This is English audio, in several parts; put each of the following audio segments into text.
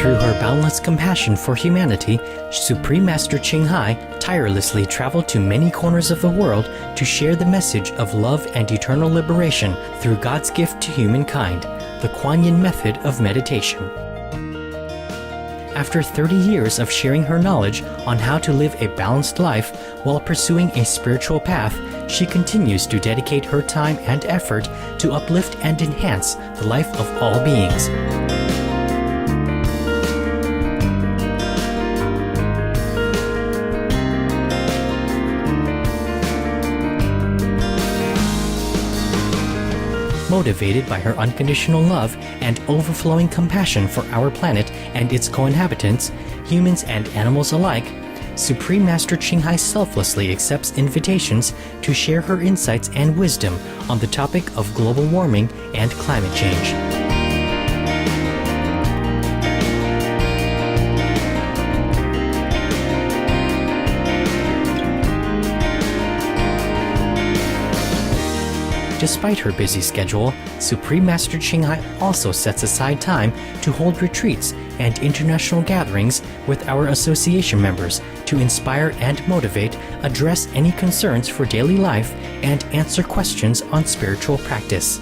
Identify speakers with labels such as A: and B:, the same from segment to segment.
A: Through her boundless compassion for humanity, Supreme Master Ching Hai tirelessly traveled to many corners of the world to share the message of love and eternal liberation through God's gift to humankind, the Kuan Yin method of meditation. After 30 years of sharing her knowledge on how to live a balanced life while pursuing a spiritual path, she continues to dedicate her time and effort to uplift and enhance the life of all beings. Motivated by her unconditional love and overflowing compassion for our planet and its co-inhabitants, humans and animals alike, Supreme Master Ching Hai selflessly accepts invitations to share her insights and wisdom on the topic of global warming and climate change. Despite her busy schedule, Supreme Master Ching Hai also sets aside time to hold retreats and international gatherings with our association members to inspire and motivate, address any concerns for daily life, and answer questions on spiritual practice.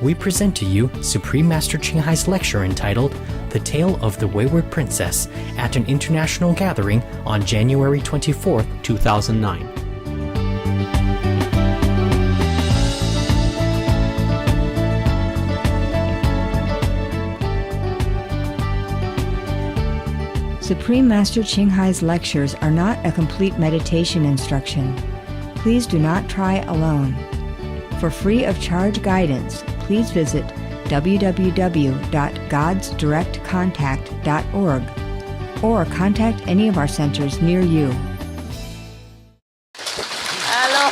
A: We present to you Supreme Master Ching Hai's lecture entitled The Tale of the Wayward Princess at an international gathering on January 24th, 2009.
B: Supreme Master Ching Hai's lectures are not a complete meditation instruction. Please do not try alone. For free of charge guidance, please visit www.godsdirectcontact.org or contact any of our centers near you.
C: Hello.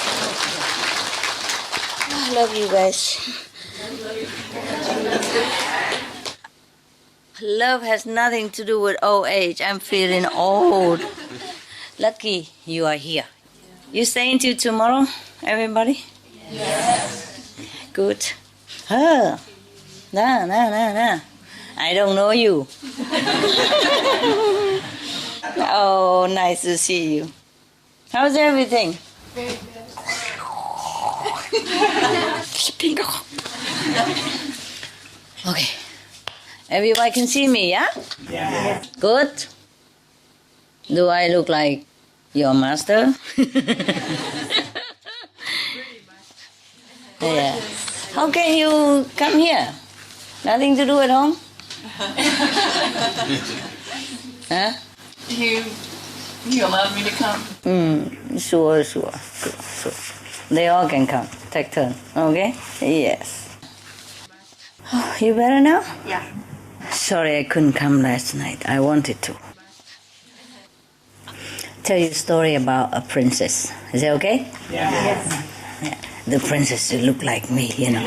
C: I love you guys. Love has nothing to do with old age. I'm feeling old. Lucky you are here. You staying till tomorrow, everybody?
D: Yes.
C: Good. Nah. I don't know you. Oh, nice to see you. How's everything?
D: Very good.
C: Okay. Everybody can see me, yeah?
D: Yeah.
C: Good. Do I look like your master? Yeah. How can you come here? Nothing to do at home? Huh?
D: You allowed me to come.
C: Sure. They all can come. Take turn. Okay? Yes. Oh, you better now?
D: Yeah.
C: Sorry I couldn't come last night. I wanted to. Tell you a story about a princess. Is that okay?
D: Yeah. Yes.
C: Yeah. The princess should look like me, you know.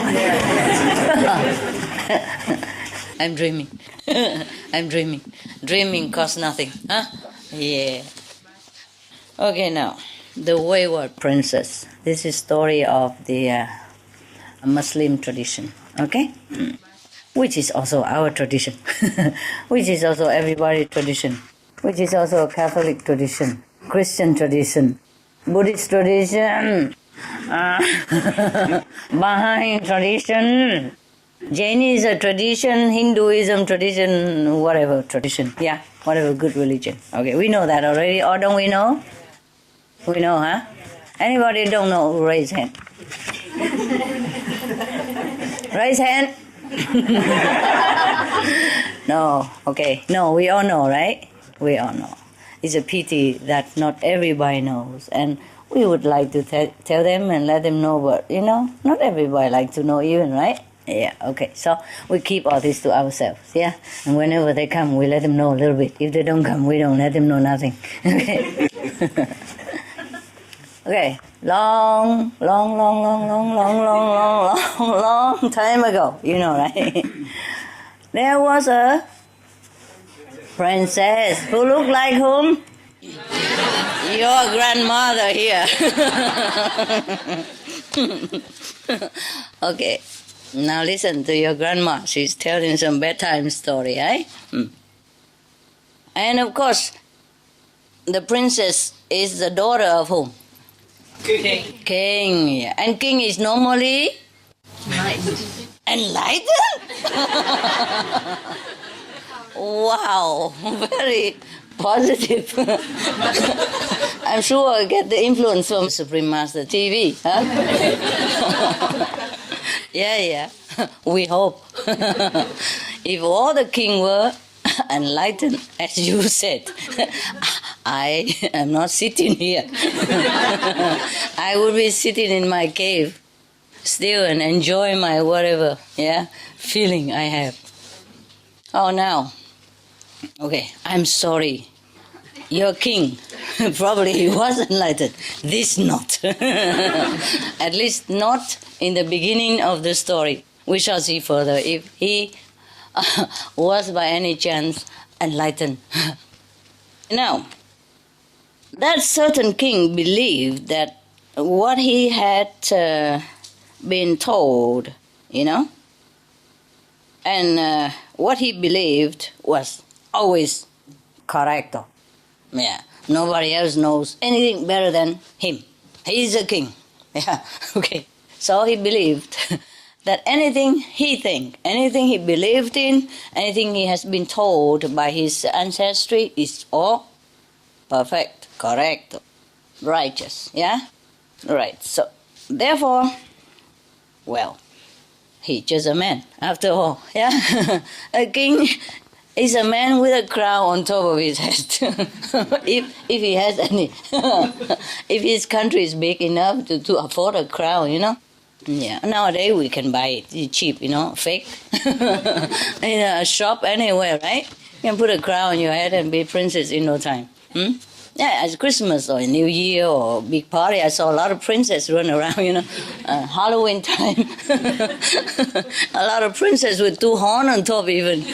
C: I'm dreaming. I'm dreaming. Dreaming costs nothing, huh? Yeah. Okay, now, the wayward princess. This is story of the Muslim tradition, okay? Which is also our tradition, which is also everybody's tradition, which is also a Catholic tradition, Christian tradition, Buddhist tradition, Baha'i tradition, Jainism tradition, Hinduism tradition, whatever tradition, yeah, whatever good religion. Okay, we know that already, or don't we know? We know, huh? Anybody don't know, raise hand. Raise hand. No, okay. No, we all know, right? We all know. It's a pity that not everybody knows. And we would like to tell them and let them know, but, you know, not everybody like to know even, right? Yeah, okay. So we keep all this to ourselves, yeah? And whenever they come, we let them know a little bit. If they don't come, we don't let them know nothing. Okay? Okay. Long time ago, you know, right? There was a princess who looked like whom? Your grandmother here. Okay. Now listen to your grandma. She's telling some bedtime story, eh? And of course, the princess is the daughter of whom?
D: King.
C: King. Yeah. And king is normally enlightened? Wow, very positive. I'm sure I get the influence from Supreme Master TV. Huh? Yeah. We hope. If all the king were enlightened, as you said, I am not sitting here. I would be sitting in my cave still and enjoy my whatever, feeling I have. Oh, now, okay, I'm sorry. Your king, probably he was enlightened. This not. At least not in the beginning of the story. We shall see further if he was by any chance enlightened. Now, that certain king believed that what he had been told, and what he believed was always correct. Yeah, nobody else knows anything better than him. He is a king. Yeah, okay. So he believed that anything he think, anything he believed in, anything he has been told by his ancestry is all perfect, correct, righteous. Yeah, right. So therefore, well, he's just a man after all. Yeah, a king is a man with a crown on top of his head. if he has any, if his country is big enough to afford a crown, Yeah, nowadays we can buy it. It's cheap, fake. In a shop anywhere, right? You can put a crown on your head and be princess in no time. Yeah, at Christmas or New Year or big party, I saw a lot of princesses run around, Halloween time. A lot of princesses with 2 horns on top even.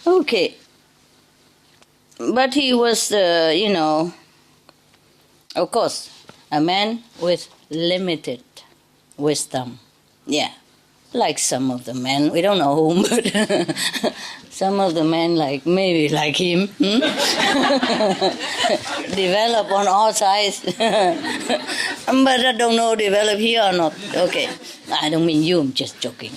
C: Okay. But he was, of course, a man with limited wisdom. Yeah. Like some of the men, we don't know whom, but some of the men, maybe like him, develop on all sides. But I don't know develop here or not. Okay, I don't mean you, I'm just joking,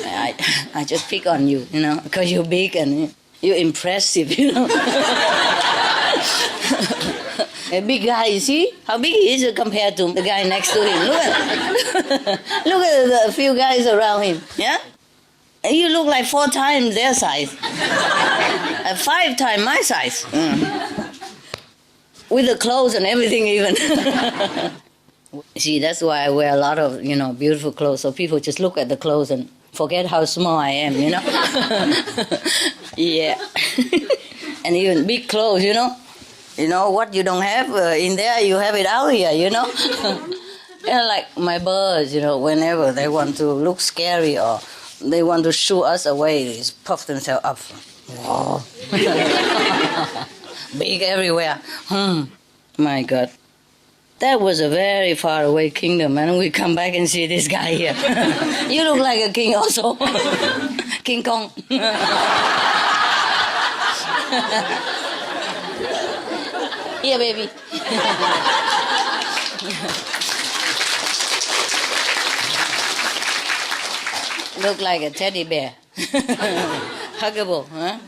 C: I just pick on you, because you're big and you're impressive, A big guy, you see? How big he is compared to the guy next to him. Look at the few guys around him, yeah? You look like 4 times their size. 5 times my size. With the clothes and everything even. See, that's why I wear a lot of, beautiful clothes, so people just look at the clothes and forget how small I am, Yeah. And even big clothes, what you don't have in there, you have it out here, Like my birds, whenever they want to look scary or they want to shoo us away, they just puff themselves up. Whoa. Big everywhere. My God. That was a very far away kingdom, and we come back and see this guy here. You look like a king also. King Kong. Here, baby. Look like a teddy bear. Huggable, huh?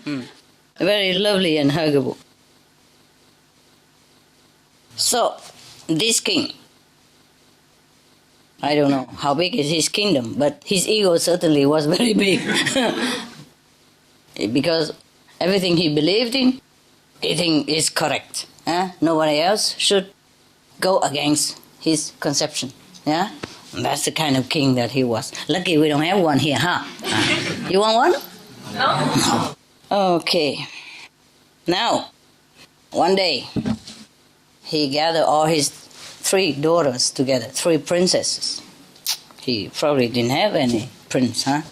C: Very lovely and huggable. So, this king, I don't know how big is his kingdom, but his ego certainly was very big. Because everything he believed in, he think is correct. Nobody else should go against his conception. Yeah, and that's the kind of king that he was. Lucky we don't have one here, huh? You want one? No. Okay. Now, one day, he gathered all his 3 daughters together, 3 princesses. He probably didn't have any prince, huh?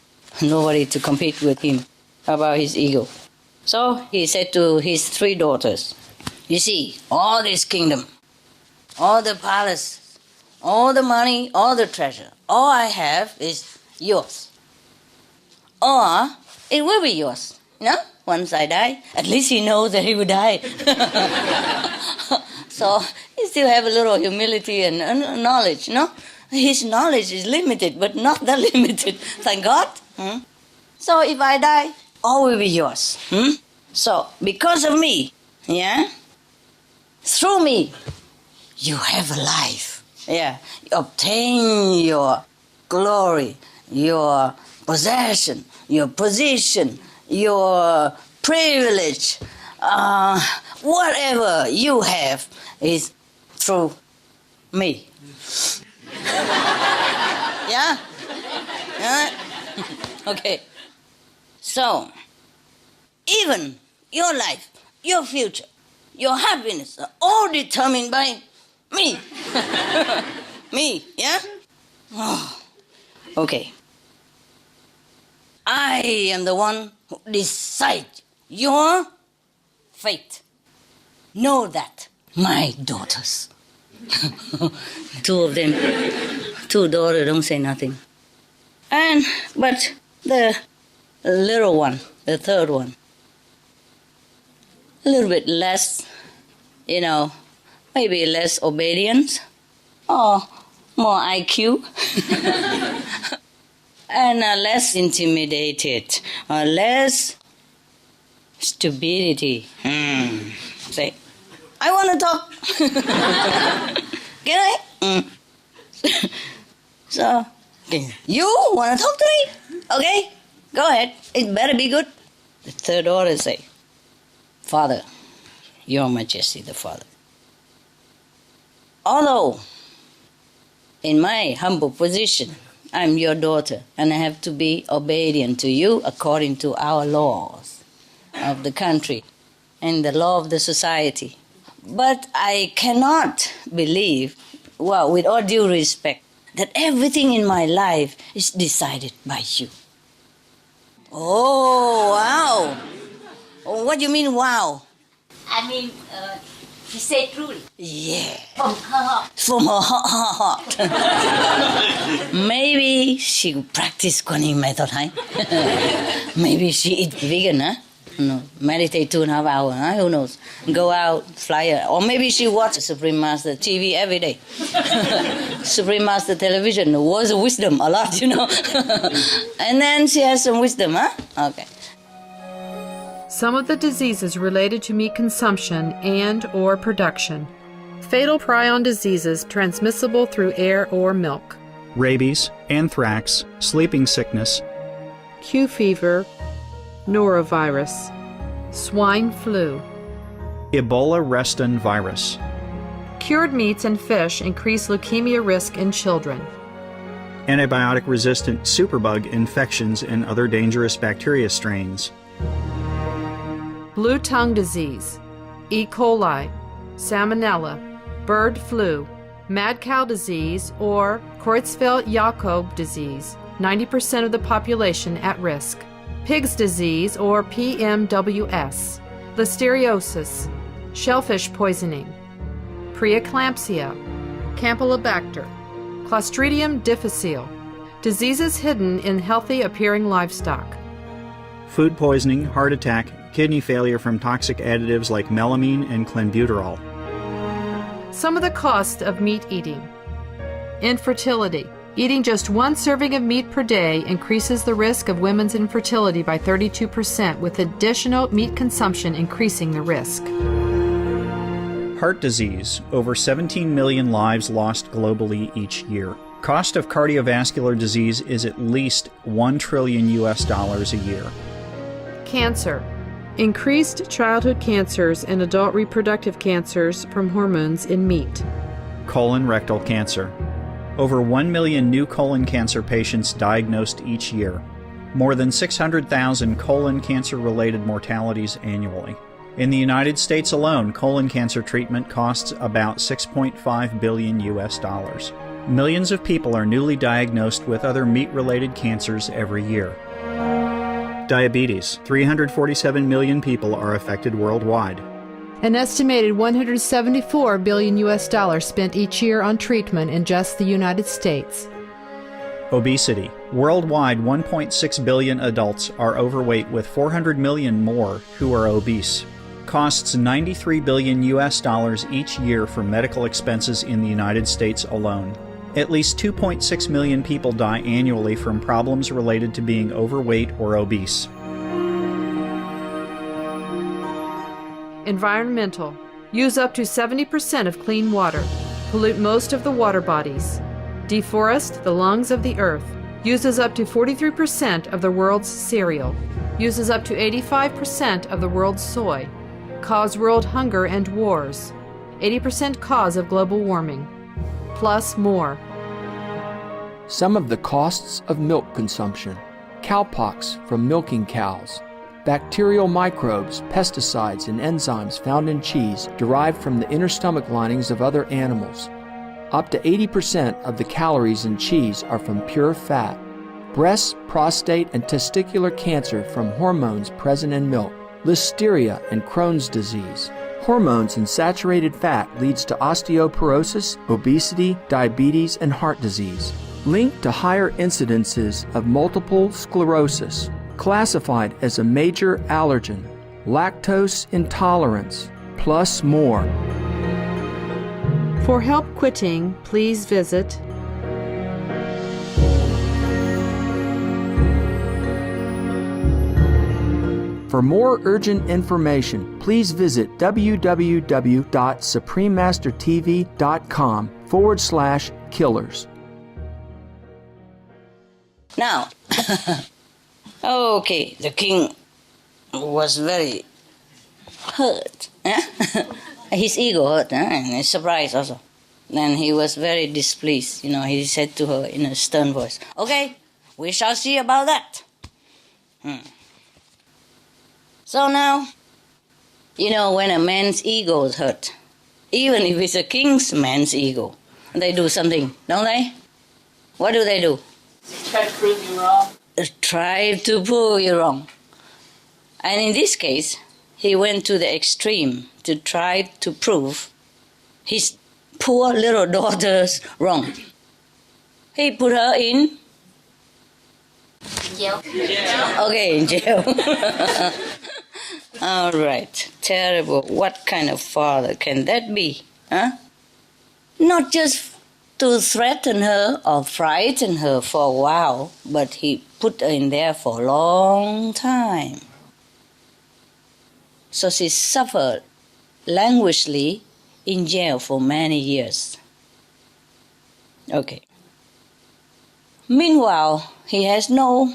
C: Nobody to compete with him about his ego. So he said to his 3 daughters, you see, all this kingdom, all the palace, all the money, all the treasure, all I have is yours. Or it will be yours, once I die. At least he knows that he will die. So he still have a little humility and knowledge, His knowledge is limited, but not that limited, thank God. So if I die, all will be yours. So because of me, through me, you have a life. You obtain your glory, your possession, your position, your privilege, whatever you have is through me. Yeah? Okay. So, even your life, your future, your happiness are all determined by me. Me, yeah? Oh, okay. I am the one who decides your fate. Know that, my daughters. Two of them, two daughters don't say nothing. But the little one, the third one, a little bit less, maybe less obedience or more IQ and less intimidated or less stupidity. Say, I want to talk. Can I? So, you want to talk to me? Okay, go ahead. It better be good. The third order say, Father, Your Majesty the Father. Although, in my humble position, I'm your daughter, and I have to be obedient to you according to our laws of the country and the law of the society. But I cannot believe, with all due respect, that everything in my life is decided by you. Oh, wow. What do you mean, wow?
E: I mean, she said truly.
C: Yeah.
E: From her heart.
C: From her heart. Maybe she practice Kuan method, huh? Maybe she eat vegan, huh? No, meditate 2.5 hours, huh? Who knows? Go out, fly, or maybe she watch Supreme Master TV every day. Supreme Master television, words of wisdom, a lot, And then she has some wisdom, huh? Okay.
F: Some of the diseases related to meat consumption and or production. Fatal prion diseases transmissible through air or milk.
G: Rabies, anthrax, sleeping sickness,
F: Q fever, norovirus, swine flu.
G: Ebola reston virus,
F: Cured meats and fish increase leukemia risk in children.
G: antibiotic-resistant superbug infections and other dangerous bacteria strains,
F: Blue tongue disease, E. coli, salmonella, bird flu, mad cow disease, or Creutzfeldt-Jakob disease, 90% of the population at risk. Pig's disease, or PMWS, listeriosis, shellfish poisoning, preeclampsia, Campylobacter, Clostridium difficile, diseases hidden in healthy appearing livestock.
G: food poisoning, heart attack, kidney failure from toxic additives like melamine and clenbuterol.
F: Some of the costs of meat eating. Infertility. Eating just 1 serving of meat per day increases the risk of women's infertility by 32%, with additional meat consumption increasing the risk.
G: Heart disease, over 17 million lives lost globally each year. Cost of cardiovascular disease is at least $1 trillion a year.
F: Cancer. Increased childhood cancers and adult reproductive cancers from hormones in meat.
G: Colon rectal cancer. Over 1 million new colon cancer patients diagnosed each year. More than 600,000 colon cancer-related mortalities annually. In the United States alone, colon cancer treatment costs about $6.5 billion. Millions of people are newly diagnosed with other meat-related cancers every year. Diabetes. 347 million people are affected worldwide.
F: An estimated $174 billion spent each year on treatment in just the United States.
G: Obesity. Worldwide, 1.6 billion adults are overweight, with 400 million more who are obese. Costs $93 billion each year for medical expenses in the United States alone. At least 2.6 million people die annually from problems related to being overweight or obese.
F: Environmental. Use up to 70% of clean water. Pollute most of the water bodies. Deforest the lungs of the earth. Uses up to 43% of the world's cereal. Uses up to 85% of the world's soy. Cause world hunger and wars. 80% cause of global warming. Plus more.
H: Some of the costs of milk consumption. Cowpox from milking cows. Bacterial microbes, pesticides, and enzymes found in cheese derived from the inner stomach linings of other animals. Up to 80% of the calories in cheese are from pure fat. Breast, prostate, and testicular cancer from hormones present in milk. Listeria and Crohn's disease. Hormones in saturated fat leads to osteoporosis, obesity, diabetes, and heart disease. Linked to higher incidences of multiple sclerosis. Classified as a major allergen. Lactose intolerance. Plus more.
F: For help quitting, please visit
H: For more urgent information, please visit www.suprememastertv.com/killers.
C: Now, okay, the king was very hurt. His ego hurt, and he's surprised also. And he was very displeased. He said to her in a stern voice, "Okay, we shall see about that." So now, when a man's ego is hurt, even if it's a king's man's ego, they do something, don't they? What do?
D: Try to prove you wrong.
C: Try to prove you wrong. And in this case, he went to the extreme to try to prove his poor little daughter's wrong. He put her in?
E: Jail.
C: Okay, in jail. All right, terrible. What kind of father can that be? Not just to threaten her or frighten her for a while, but he put her in there for a long time. So she suffered languishingly in jail for many years. Okay. Meanwhile, he has no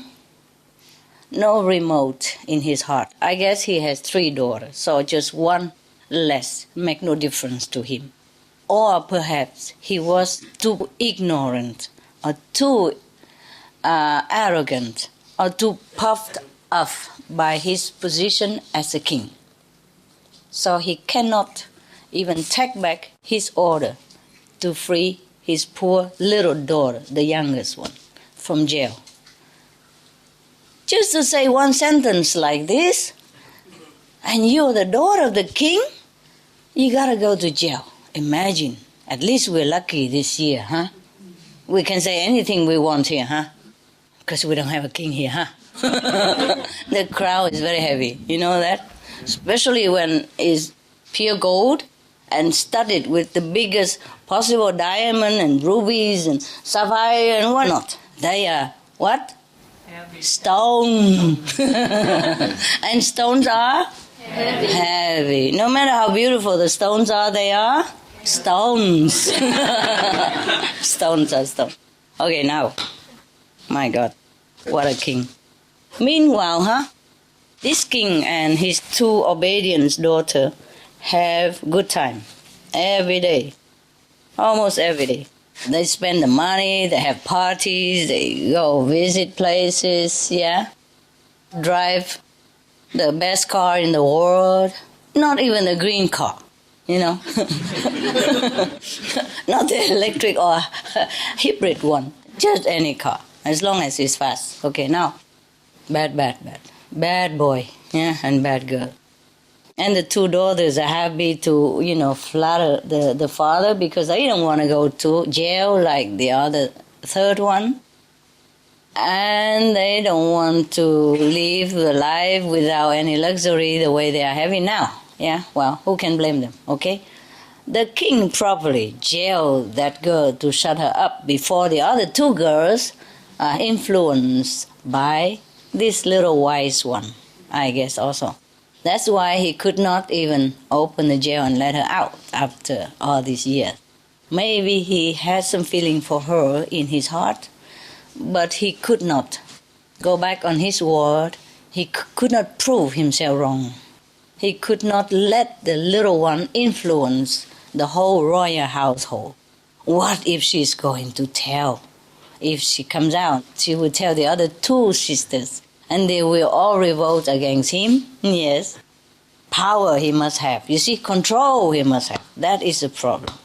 C: remote in his heart. I guess he has 3 daughters, so just one less make no difference to him. Or perhaps he was too ignorant or too arrogant or too puffed up by his position as a king. So he cannot even take back his order to free his poor little daughter, the youngest one, from jail. Just to say one sentence like this, and you're the daughter of the king, you gotta go to jail. Imagine. At least we're lucky this year, huh? We can say anything we want here, huh? Because we don't have a king here, huh? The crowd is very heavy. You know that? Especially when it's pure gold and studded with the biggest possible diamond and rubies and sapphire and whatnot. They are what?
D: Heavy.
C: Stone. And stones are? Heavy. No matter how beautiful the stones are, they are stones. Stones are stones. Okay, now. My God, what a king. Meanwhile, this king and his 2 obedient daughters have good time every day, almost every day. They spend the money, they have parties, they go visit places, drive the best car in the world, not even the green car, not the electric or hybrid one, just any car, as long as it's fast. Okay, now, bad boy, and bad girl. And the 2 daughters are happy to, flatter the father because they don't want to go to jail like the other 3rd one. And they don't want to live the life without any luxury the way they are having now. Yeah, well, who can blame them, okay? The king probably jailed that girl to shut her up before the other two girls are influenced by this little wise one, I guess also. That's why he could not even open the jail and let her out after all these years. Maybe he had some feeling for her in his heart, but he could not go back on his word. He could not prove himself wrong. He could not let the little one influence the whole royal household. What if she's going to tell? If she comes out, she will tell the other two sisters, and they will all revolt against him. Yes. Power he must have. You see, control he must have. That is the problem.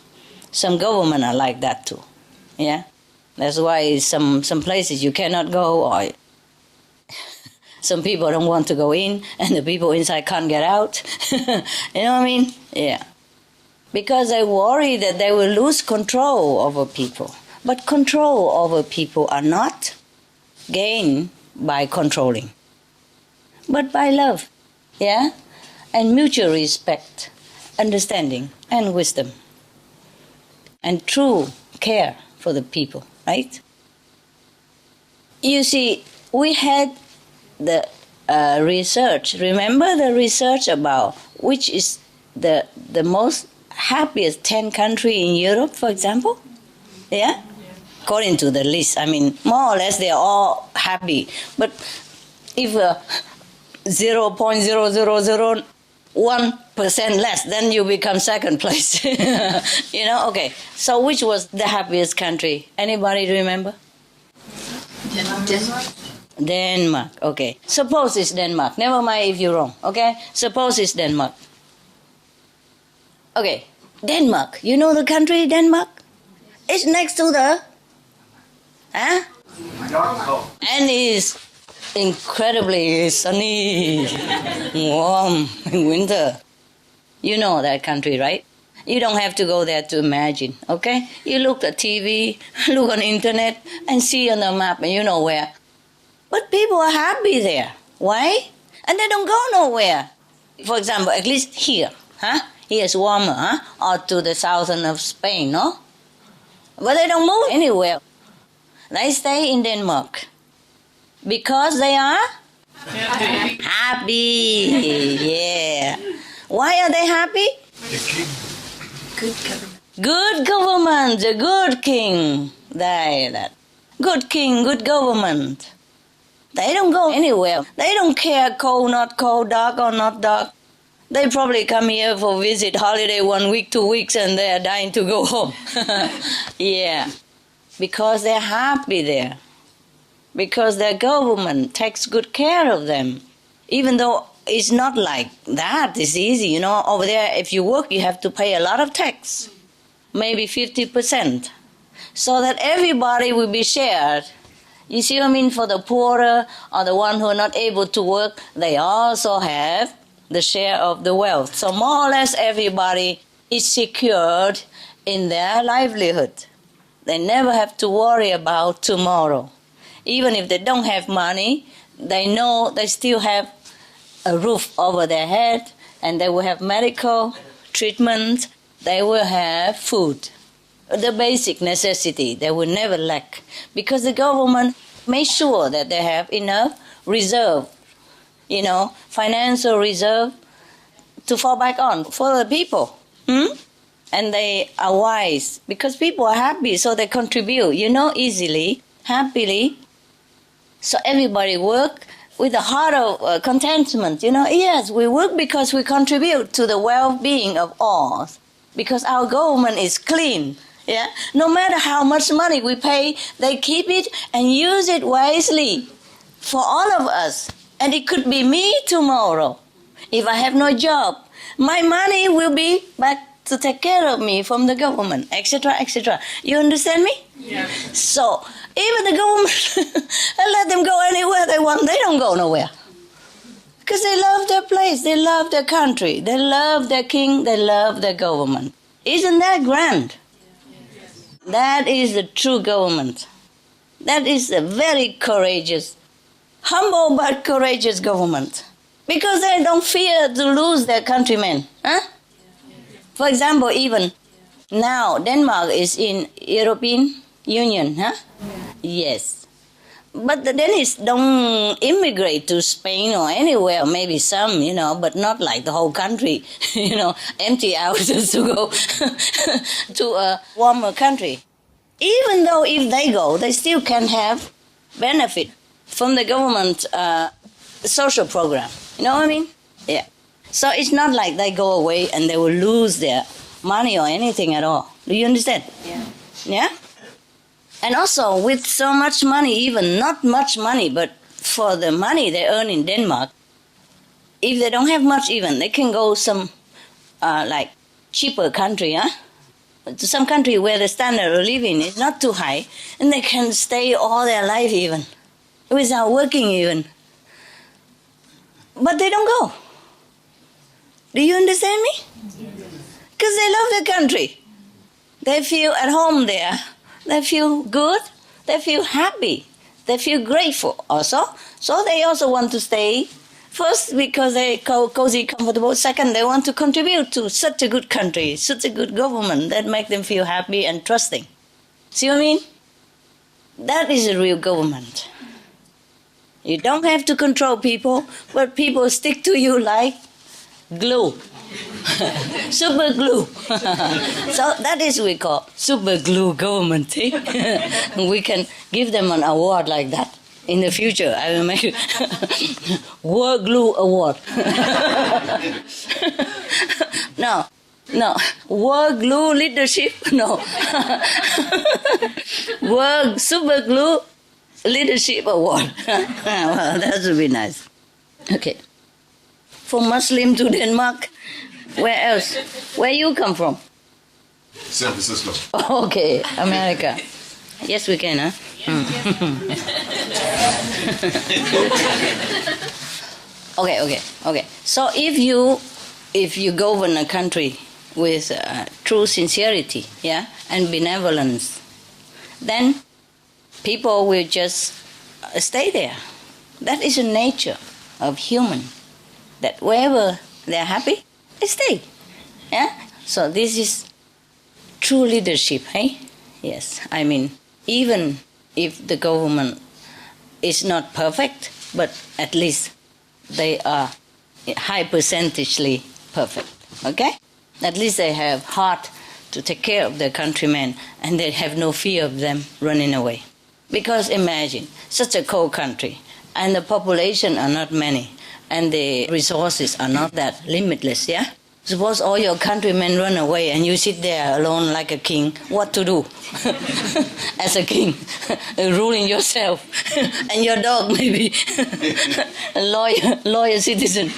C: Some government are like that too. Yeah? That's why some places you cannot go, or some people don't want to go in, and the people inside can't get out. You know what I mean? Yeah. Because they worry that they will lose control over people. But control over people are not gained by controlling, but by love, yeah? And mutual respect, understanding, and wisdom, and true care for the people, right? You see, we had the research. Remember the research about which is the most happiest 10 countries in Europe, for example? Yeah? According to the list, I mean, more or less they're all happy. But if 0.0001% less, then you become second place. You know, okay. So which was the happiest country? Anybody remember?
D: Denmark.
C: Denmark, okay. Suppose it's Denmark. Never mind if you're wrong, okay? Suppose it's Denmark. Okay, Denmark. You know the country Denmark? It's next to the... Huh? And it's incredibly sunny, warm in winter. You know that country, right? You don't have to go there to imagine, okay? You look at TV, look on the internet, and see on the map, and you know where. But people are happy there. Why? And they don't go nowhere. For example, at least here, huh? Here is warmer, huh? Or to the southern of Spain, no? But they don't move anywhere. They stay in Denmark because they are happy. Yeah. Why are they happy?
D: Good government.
C: Good government, the good king. That. Good king, good government. They don't go anywhere. They don't care cold, not cold, dark or not dark. They probably come here for visit, holiday 1 week, 2 weeks, and they are dying to go home. Yeah. Because they're happy there. Because their government takes good care of them. Even though it's not like that, it's easy, you know. Over there, if you work, you have to pay a lot of tax. Maybe 50%. So that everybody will be shared. You see what I mean? For the poorer or the one who are not able to work, they also have the share of the wealth. So more or less everybody is secured in their livelihood. They never have to worry about tomorrow. Even if they don't have money, they know they still have a roof over their head, and they will have medical treatment, they will have food. The basic necessity, they will never lack. Because the government makes sure that they have enough reserve, you know, financial reserve to fall back on for the people. And they are wise because people are happy, so they contribute, you know, easily, happily. So everybody work with a heart of contentment, you know. Yes, we work because we contribute to the well-being of all, because our government is clean. Yeah, no matter how much money we pay, they keep it and use it wisely for all of us. And it could be me tomorrow. If I have no job, my money will be back to take care of me from the government, etc., etc. You understand me?
D: Yeah.
C: So, even the government, let them go anywhere they want, they don't go nowhere. Because they love their place, they love their country, they love their king, they love their government. Isn't that grand? That is the true government. That is a very courageous, humble but courageous government. Because they don't fear to lose their countrymen. Huh? For example, even now Denmark is in European Union. Huh? Yes. But the Danish don't immigrate to Spain or anywhere, maybe some, but not like the whole country, empty out to go to a warmer country. Even though if they go, they still can have benefit from the government social program. You know what I mean? Yeah. So it's not like they go away and they will lose their money or anything at all. Do you understand? Yeah. Yeah? And also with so much money, even not much money, but for the money they earn in Denmark, if they don't have much even, they can go some like cheaper country, to some country where the standard of living is not too high, and they can stay all their life even, without working even. But they don't go. Do you understand me? Because they love their country. They feel at home there. They feel good. They feel happy. They feel grateful also. So they also want to stay. First, because they're cozy, comfortable. Second, they want to contribute to such a good country, such a good government that make them feel happy and trusting. See what I mean? That is a real government. You don't have to control people, but people stick to you like glue. Super glue. So that is what we call super glue government. We can give them an award like that. In the future, I will make World Glue Award. No. World Glue Leadership, no. World Super Glue Leadership Award. Well, that would be nice. Okay. From Muslim to Denmark, where else? Where you come from?
I: San Francisco.
C: Okay, America. Yes, we can, huh? Okay. So if you govern a country with true sincerity, and benevolence, then people will just stay there. That is the nature of human. That wherever they're happy, they stay. Yeah. So this is true leadership, hey? Yes. I mean, even if the government is not perfect, but at least they are high percentagely perfect, okay? At least they have heart to take care of their countrymen, and they have no fear of them running away. Because imagine, such a cold country, and the population are not many, and the resources are not that limitless, yeah? Suppose all your countrymen run away and you sit there alone like a king. What to do? As a king, ruling yourself and your dog maybe, a loyal citizen.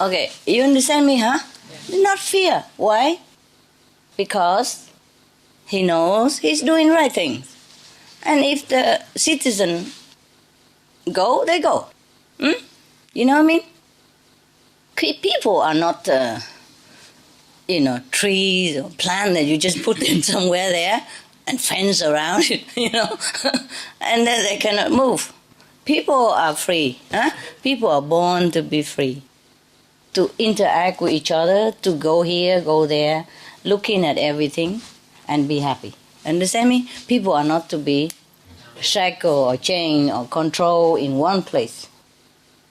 C: Okay, you understand me, huh? Not fear. Why? Because he knows he's doing right things. And if the citizen go, they go. You know what I mean? People are not, trees or plants that you just put them somewhere there and fence around it, and then they cannot move. People are free. People are born to be free, to interact with each other, to go here, go there, looking at everything and be happy. Understand me? People are not to be shackled or chained or controlled in one place.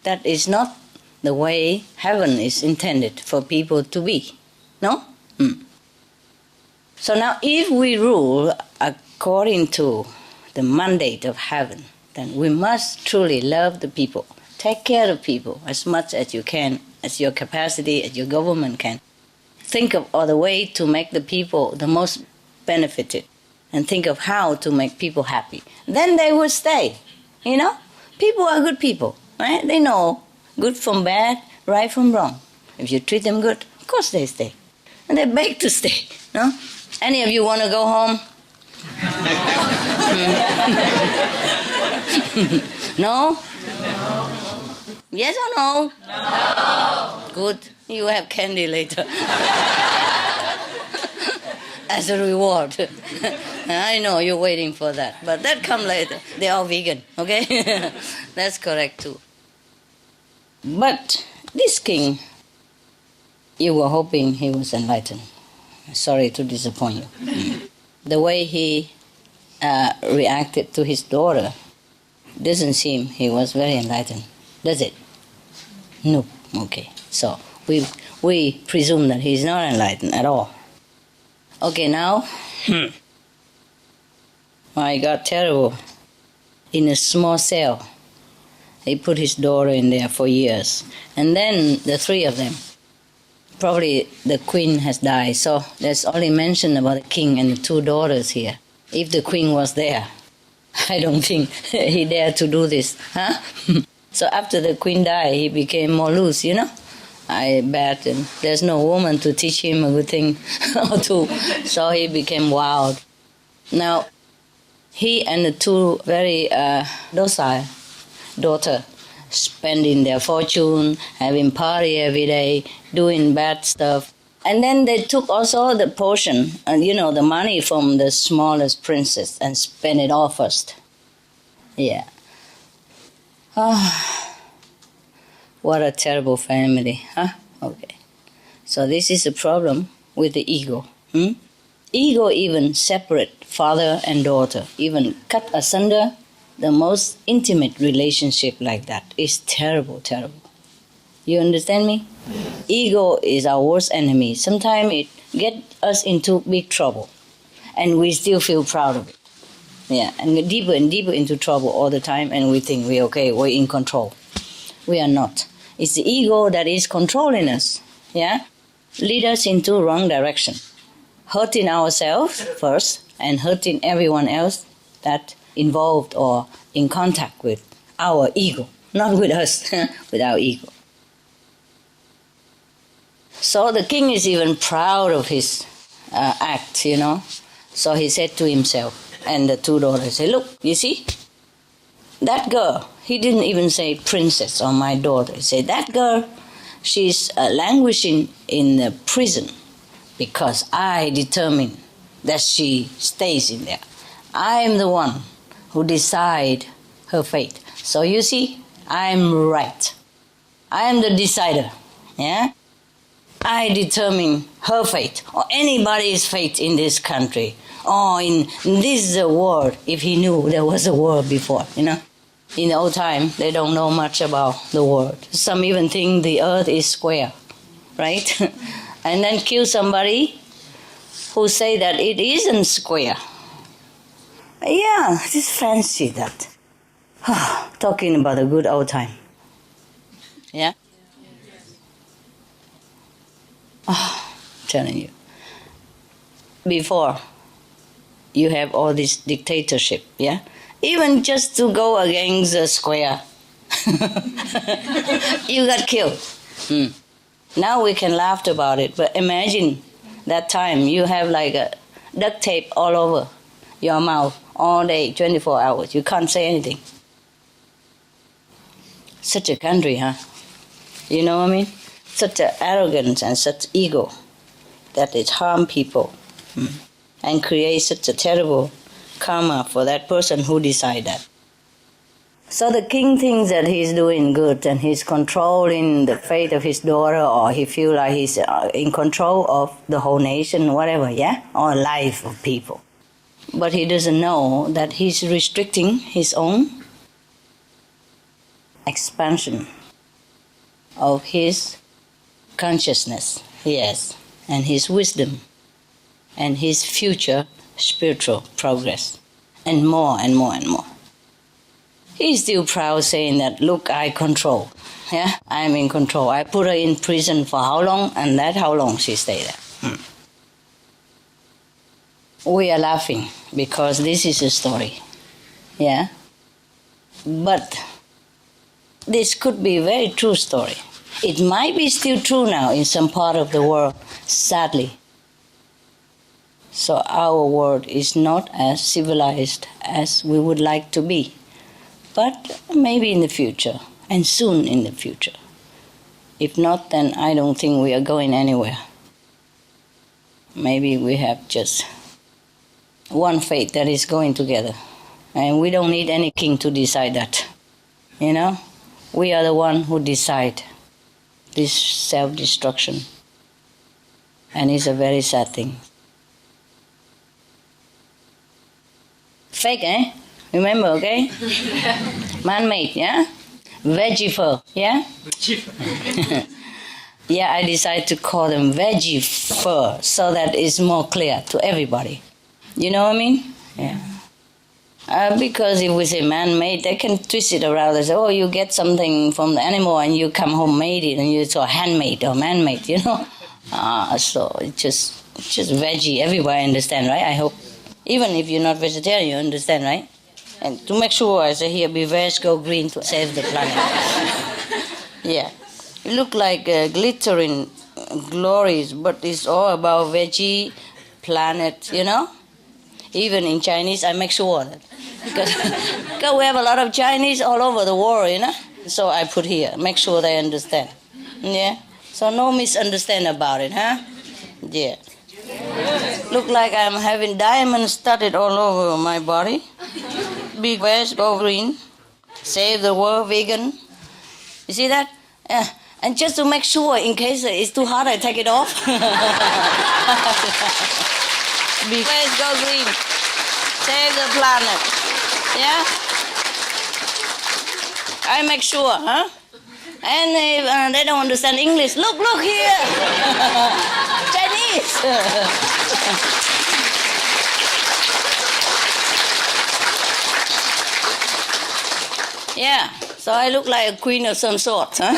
C: That is not the way heaven is intended for people to be. No? So now if we rule according to the mandate of heaven, then we must truly love the people. Take care of people as much as you can, as your capacity, as your government can. Think of other way to make the people the most benefited, and think of how to make people happy. Then they will stay. People are good people, right? They know good from bad, right from wrong. If you treat them good, of course they stay. And they beg to stay, no? Any of you want to go home? No? Yes or no? No. Good. You have candy later. as a reward. I know you're waiting for that, but that come later. They are vegan, okay? That's correct too. But this king, you were hoping he was enlightened. Sorry to disappoint you. The way he reacted to his daughter doesn't seem he was very enlightened, does it? No. Okay. So we presume that he's not enlightened at all. Okay, now, my God, terrible. In a small cell, he put his daughter in there for years. And then the three of them, probably the queen has died, so there's only mention about the king and the two daughters here. If the queen was there, I don't think he dared to do this, huh? So after the queen died, he became more loose, you know? I bet, and there's no woman to teach him a good thing or two, so he became wild. Now, he and the two very docile daughter spending their fortune, having party every day, doing bad stuff. And then they took also the portion, the money from the smallest princess and spent it all first. Yeah. What a terrible family, huh? Okay. So this is a problem with the ego. Ego even separate father and daughter, even cut asunder the most intimate relationship like that. Is terrible, terrible. You understand me? Yes. Ego is our worst enemy. Sometimes it gets us into big trouble, and we still feel proud of it. Yeah, and get deeper and deeper into trouble all the time, and we think we're okay, we're in control. We are not. It's the ego that is controlling us, yeah? Lead us into wrong direction. Hurting ourselves first, and hurting everyone else that involved or in contact with our ego. Not with us, with our ego. So the king is even proud of his act, So he said to himself, and the two daughters say, look, you see, that girl, he didn't even say princess or my daughter. He said, that girl, she's languishing in the prison because I determine that she stays in there. I am the one who decide her fate. So you see, I'm right. I am the decider, yeah? I determine her fate or anybody's fate in this country or in this world, if he knew there was a world before, In the old time, they don't know much about the world. Some even think the earth is square, right? And then kill somebody who say that it isn't square. Yeah, just fancy that. Talking about a good old time. Yeah? Telling you. Before, you have all this dictatorship, yeah? Even just to go against the square, you got killed. Now we can laugh about it, but imagine that time you have like a duct tape all over your mouth all day, 24 hours. You can't say anything. Such a country, huh? You know what I mean? Such an arrogance and such ego that it harm people and create such a terrible karma for that person who decide that. So the king thinks that he's doing good and he's controlling the fate of his daughter, or he feels like he's in control of the whole nation, whatever, yeah? Or life of people. But he doesn't know that he's restricting his own expansion of his consciousness, yes, and his wisdom, and his future spiritual progress, and more and more and more. He's still proud saying that, look, I control, yeah, I'm in control. I put her in prison for how long, and that how long she stayed there. We are laughing because this is a story, yeah? But this could be a very true story. It might be still true now in some part of the world, sadly. So our world is not as civilized as we would like to be. But maybe in the future, and soon in the future. If not, then I don't think we are going anywhere. maybe we have just one fate that is going together. And we don't need any king to decide that. You know? We are the one who decide this self-destruction. And it's a very sad thing. Fake, eh? Remember, okay? Man-made, yeah? Veggie fur, yeah? Yeah, I decided to call them veggie fur so that it's more clear to everybody. You know what I mean? Yeah. Because if we say man-made, they can twist it around and say, oh, you get something from the animal and you come home made it and you saw handmade or man-made, you know? So it's just veggie. Everybody understand, right? I hope. Even if you're not vegetarian, you understand, right? And to make sure, I say here, be veg, go green to save the planet. Yeah. It look like glittering glories, but it's all about veggie, planet, you know? Even in Chinese, I make sure that. Because we have a lot of Chinese all over the world, you know? So I put here, make sure they understand. Yeah? So no misunderstand about it, huh? Yeah. Look like I'm having diamonds studded all over my body. Be veg, go green. Save the world, vegan. You see that? Yeah. And just to make sure, in case it's too hot, I take it off. Be veg, go green. Save the planet. Yeah? I make sure, huh? And if they don't understand English, look here. Chinese. Yeah, so I look like a queen of some sort, huh?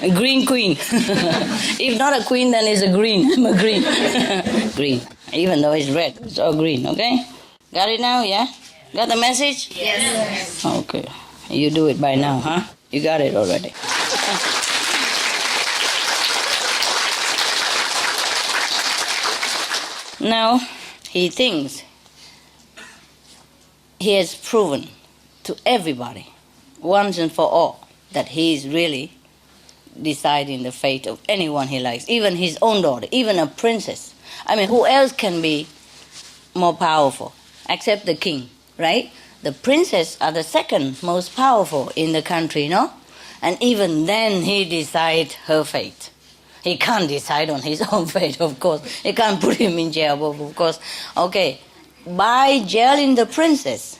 C: A green queen. If not a queen, then it's a green. I'm a green. Green. Even though it's red, it's all green, okay? Got it now, yeah? Got the message?
E: Yes.
C: Okay. You do it by now, huh? You got it already. Now, he thinks he has proven to everybody, once and for all, that he is really deciding the fate of anyone he likes, even his own daughter, even a princess. I mean, who else can be more powerful except the king, right? The princes are the second most powerful in the country, no? And even then he decides her fate. He can't decide on his own fate, of course. He can't put him in jail, but of course. Okay, by jailing the princess,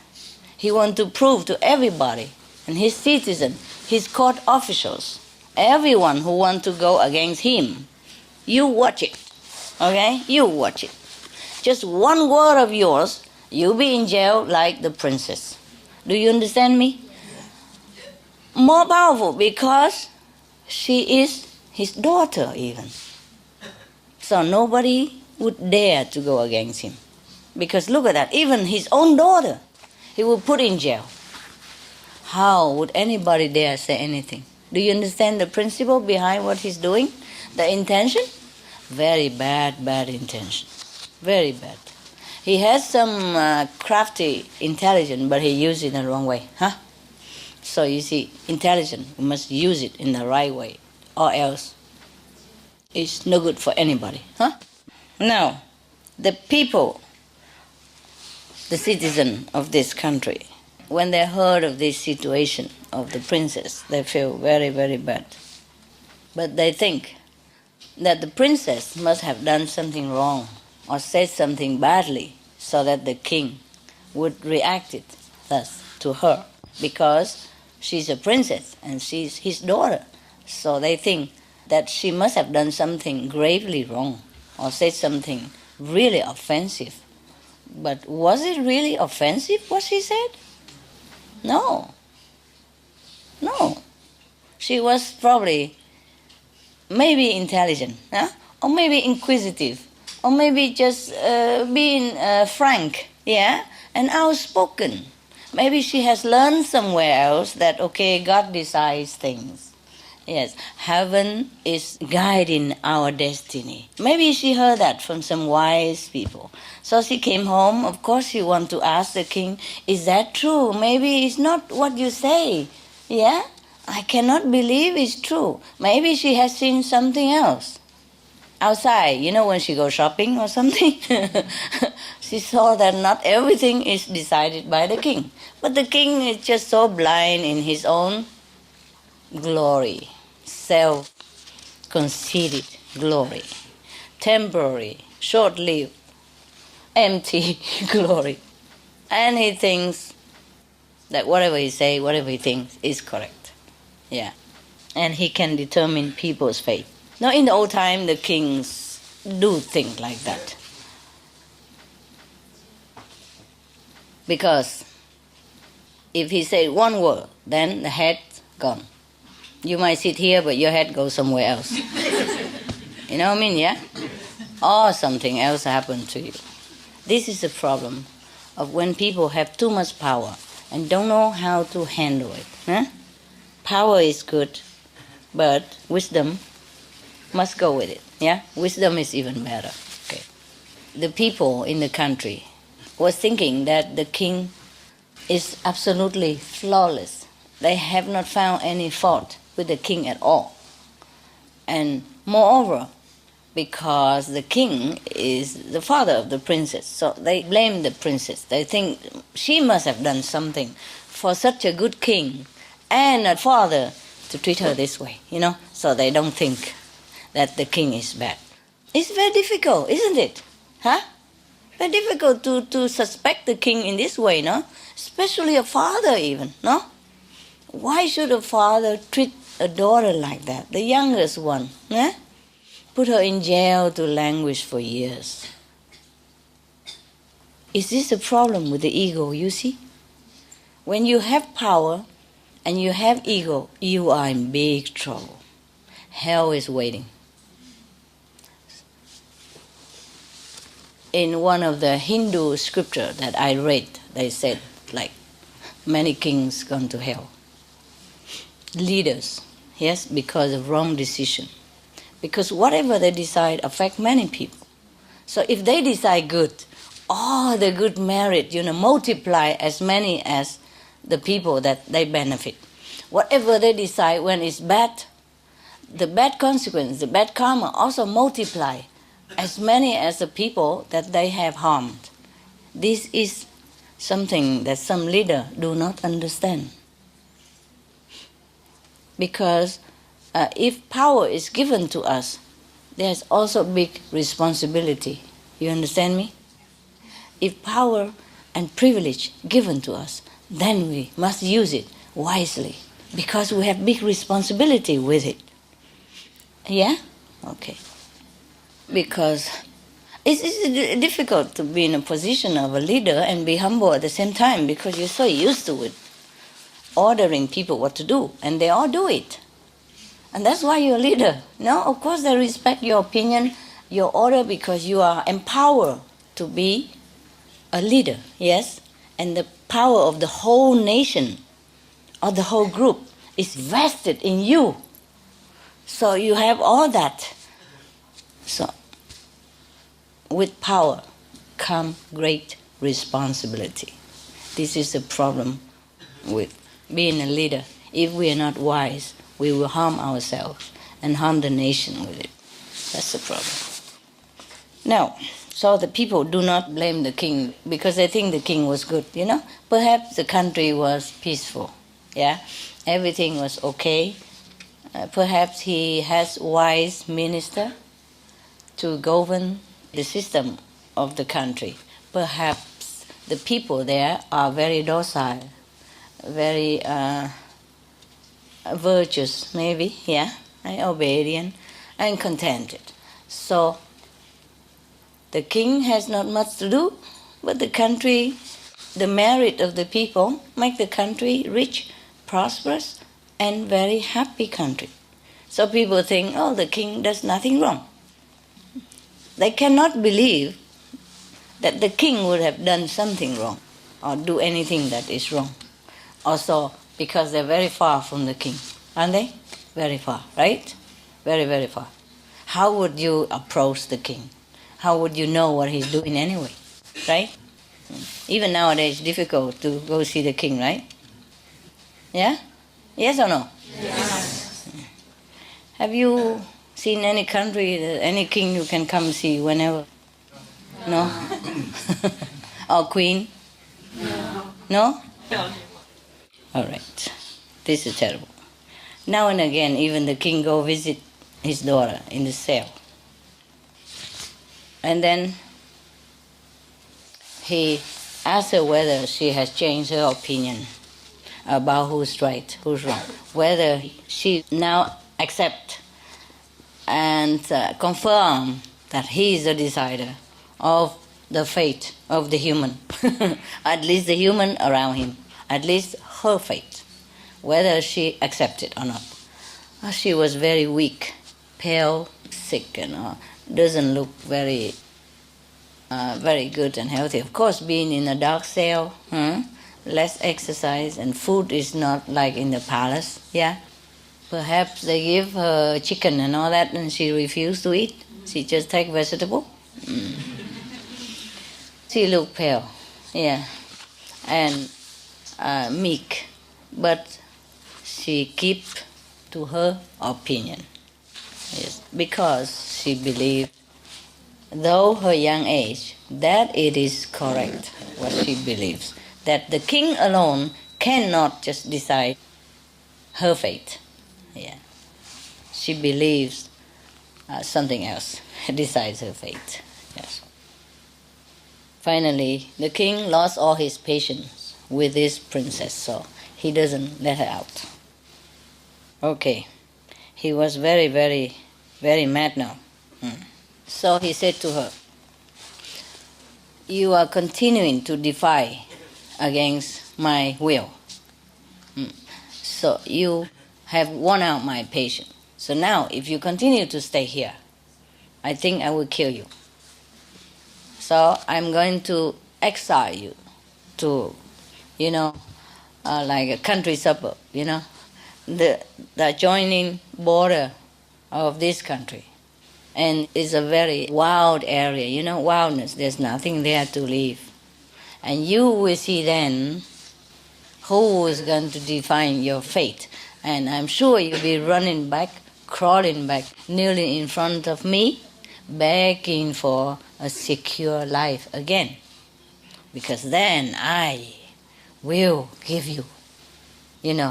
C: he wants to prove to everybody, and his citizens, his court officials, everyone who wants to go against him, you watch it, okay? You watch it. Just one word of yours, you'll be in jail like the princess. Do you understand me? More powerful because she is his daughter even. So nobody would dare to go against him. Because look at that, even his own daughter, he would put in jail. How would anybody dare say anything? Do you understand the principle behind what he's doing? The intention? Very bad intention. Very bad. He has some crafty intelligence, but he used it in the wrong way. Huh? So you see, intelligence, you must use it in the right way, or else it's no good for anybody. Huh? Now, the people, the citizen of this country, when they heard of this situation of the princess, they feel very, very bad. But they think that the princess must have done something wrong or said something badly so that the king would react it thus to her, because she's a princess and she's his daughter. So they think that she must have done something gravely wrong or said something really offensive. But was it really offensive what she said? No. She was probably maybe intelligent, huh? Or maybe inquisitive, or maybe just being frank, yeah, and outspoken. Maybe she has learned somewhere else that, okay, God decides things. Yes, heaven is guiding our destiny. Maybe she heard that from some wise people. So she came home. Of course, she wanted to ask the king, is that true? Maybe it's not what you say. Yeah? I cannot believe it's true. Maybe she has seen something else outside, when she goes shopping or something, she saw that not everything is decided by the king. But the king is just so blind in his own glory, self-conceited glory, temporary, short-lived, empty glory. And he thinks that whatever he says, whatever he thinks is correct. Yeah. And he can determine people's fate. Now, in the old time, the kings do think like that. Because if he said one word, then the head's gone. You might sit here, but your head goes somewhere else. You know what I mean, yeah? Or something else happened to you. This is the problem of when people have too much power and don't know how to handle it. Huh? Power is good, but wisdom must go with it. Yeah, wisdom is even better. Okay. The people in the country was thinking that the king is absolutely flawless. They have not found any fault with the king at all. And moreover, because the king is the father of the princess, so they blame the princess. They think she must have done something for such a good king and a father to treat her this way, so they don't think that the king is bad. It's very difficult, isn't it? Huh? Very difficult to suspect the king in this way, no? Especially a father even, no? Why should a father treat a daughter like that, the youngest one? Eh? Put her in jail to languish for years. Is this a problem with the ego, you see? When you have power and you have ego, you are in big trouble. Hell is waiting. In one of the Hindu scripture that I read, they said, many kings gone to hell. Leaders, yes, because of wrong decision. Because whatever they decide affect many people. So if they decide good, all the good merit, multiply as many as the people that they benefit. Whatever they decide when it's bad, the bad consequence, the bad karma also multiply as many as the people that they have harmed. This is something that some leaders do not understand. Because if power is given to us, there's also big responsibility. You understand me? If power and privilege given to us, then we must use it wisely, because we have big responsibility with it. Yeah? Okay. Because it's difficult to be in a position of a leader and be humble at the same time, because you're so used to it, ordering people what to do, and they all do it. And that's why you're a leader. No, of course they respect your opinion, your order, because you are empowered to be a leader, yes? And the power of the whole nation or the whole group is vested in you. So you have all that. So with power come great responsibility. This is the problem with being a leader. If we are not wise, we will harm ourselves and harm the nation with it. That's the problem. Now, so the people do not blame the king because they think the king was good, Perhaps the country was peaceful, yeah? Everything was okay. Perhaps he has wise minister to govern the system of the country. Perhaps the people there are very docile, very virtuous, maybe, yeah, and obedient and contented. So the king has not much to do, but the country, the merit of the people, make the country rich, prosperous, and very happy country. So people think, the king does nothing wrong. They cannot believe that the king would have done something wrong or do anything that is wrong. Also, because they're very far from the king, aren't they? Very far, right? Very, very far. How would you approach the king? How would you know what he's doing anyway, right? Even nowadays, it's difficult to go see the king, right? Yeah? Yes or no? Yes. Have you See, in any country, any king you can come see whenever. No? Or queen? No? All right. This is terrible. Now and again, even the king go visit his daughter in the cell. And then he asks her whether she has changed her opinion about who's right, who's wrong. Whether she now accept and confirm that he is the decider of the fate of the human, at least the human around him, at least her fate, whether she accepts it or not. She was very weak, pale, sick, and doesn't look very good and healthy. Of course, being in a dark cell, less exercise, and food is not like in the palace, yeah. Perhaps they give her chicken and all that, and she refused to eat. She just take vegetable. She looked pale, yeah, and meek, but she keep to her opinion, yes, because she believed, though her young age, that it is correct what she believes, that the king alone cannot just decide her fate. Yeah, she believes something else decides her fate. Yes. Finally, the king lost all his patience with this princess, so he doesn't let her out. Okay, he was very, very, very mad now. So he said to her, "You are continuing to defy against my will. So you have worn out my patience. So now, if you continue to stay here, I think I will kill you. So I'm going to exile you to, like a country suburb, the adjoining border of this country. And it's a very wild area, wildness. There's nothing there to live. And you will see then who is going to define your fate. And I'm sure you'll be running back, crawling back, kneeling in front of me, begging for a secure life again. Because then I will give you,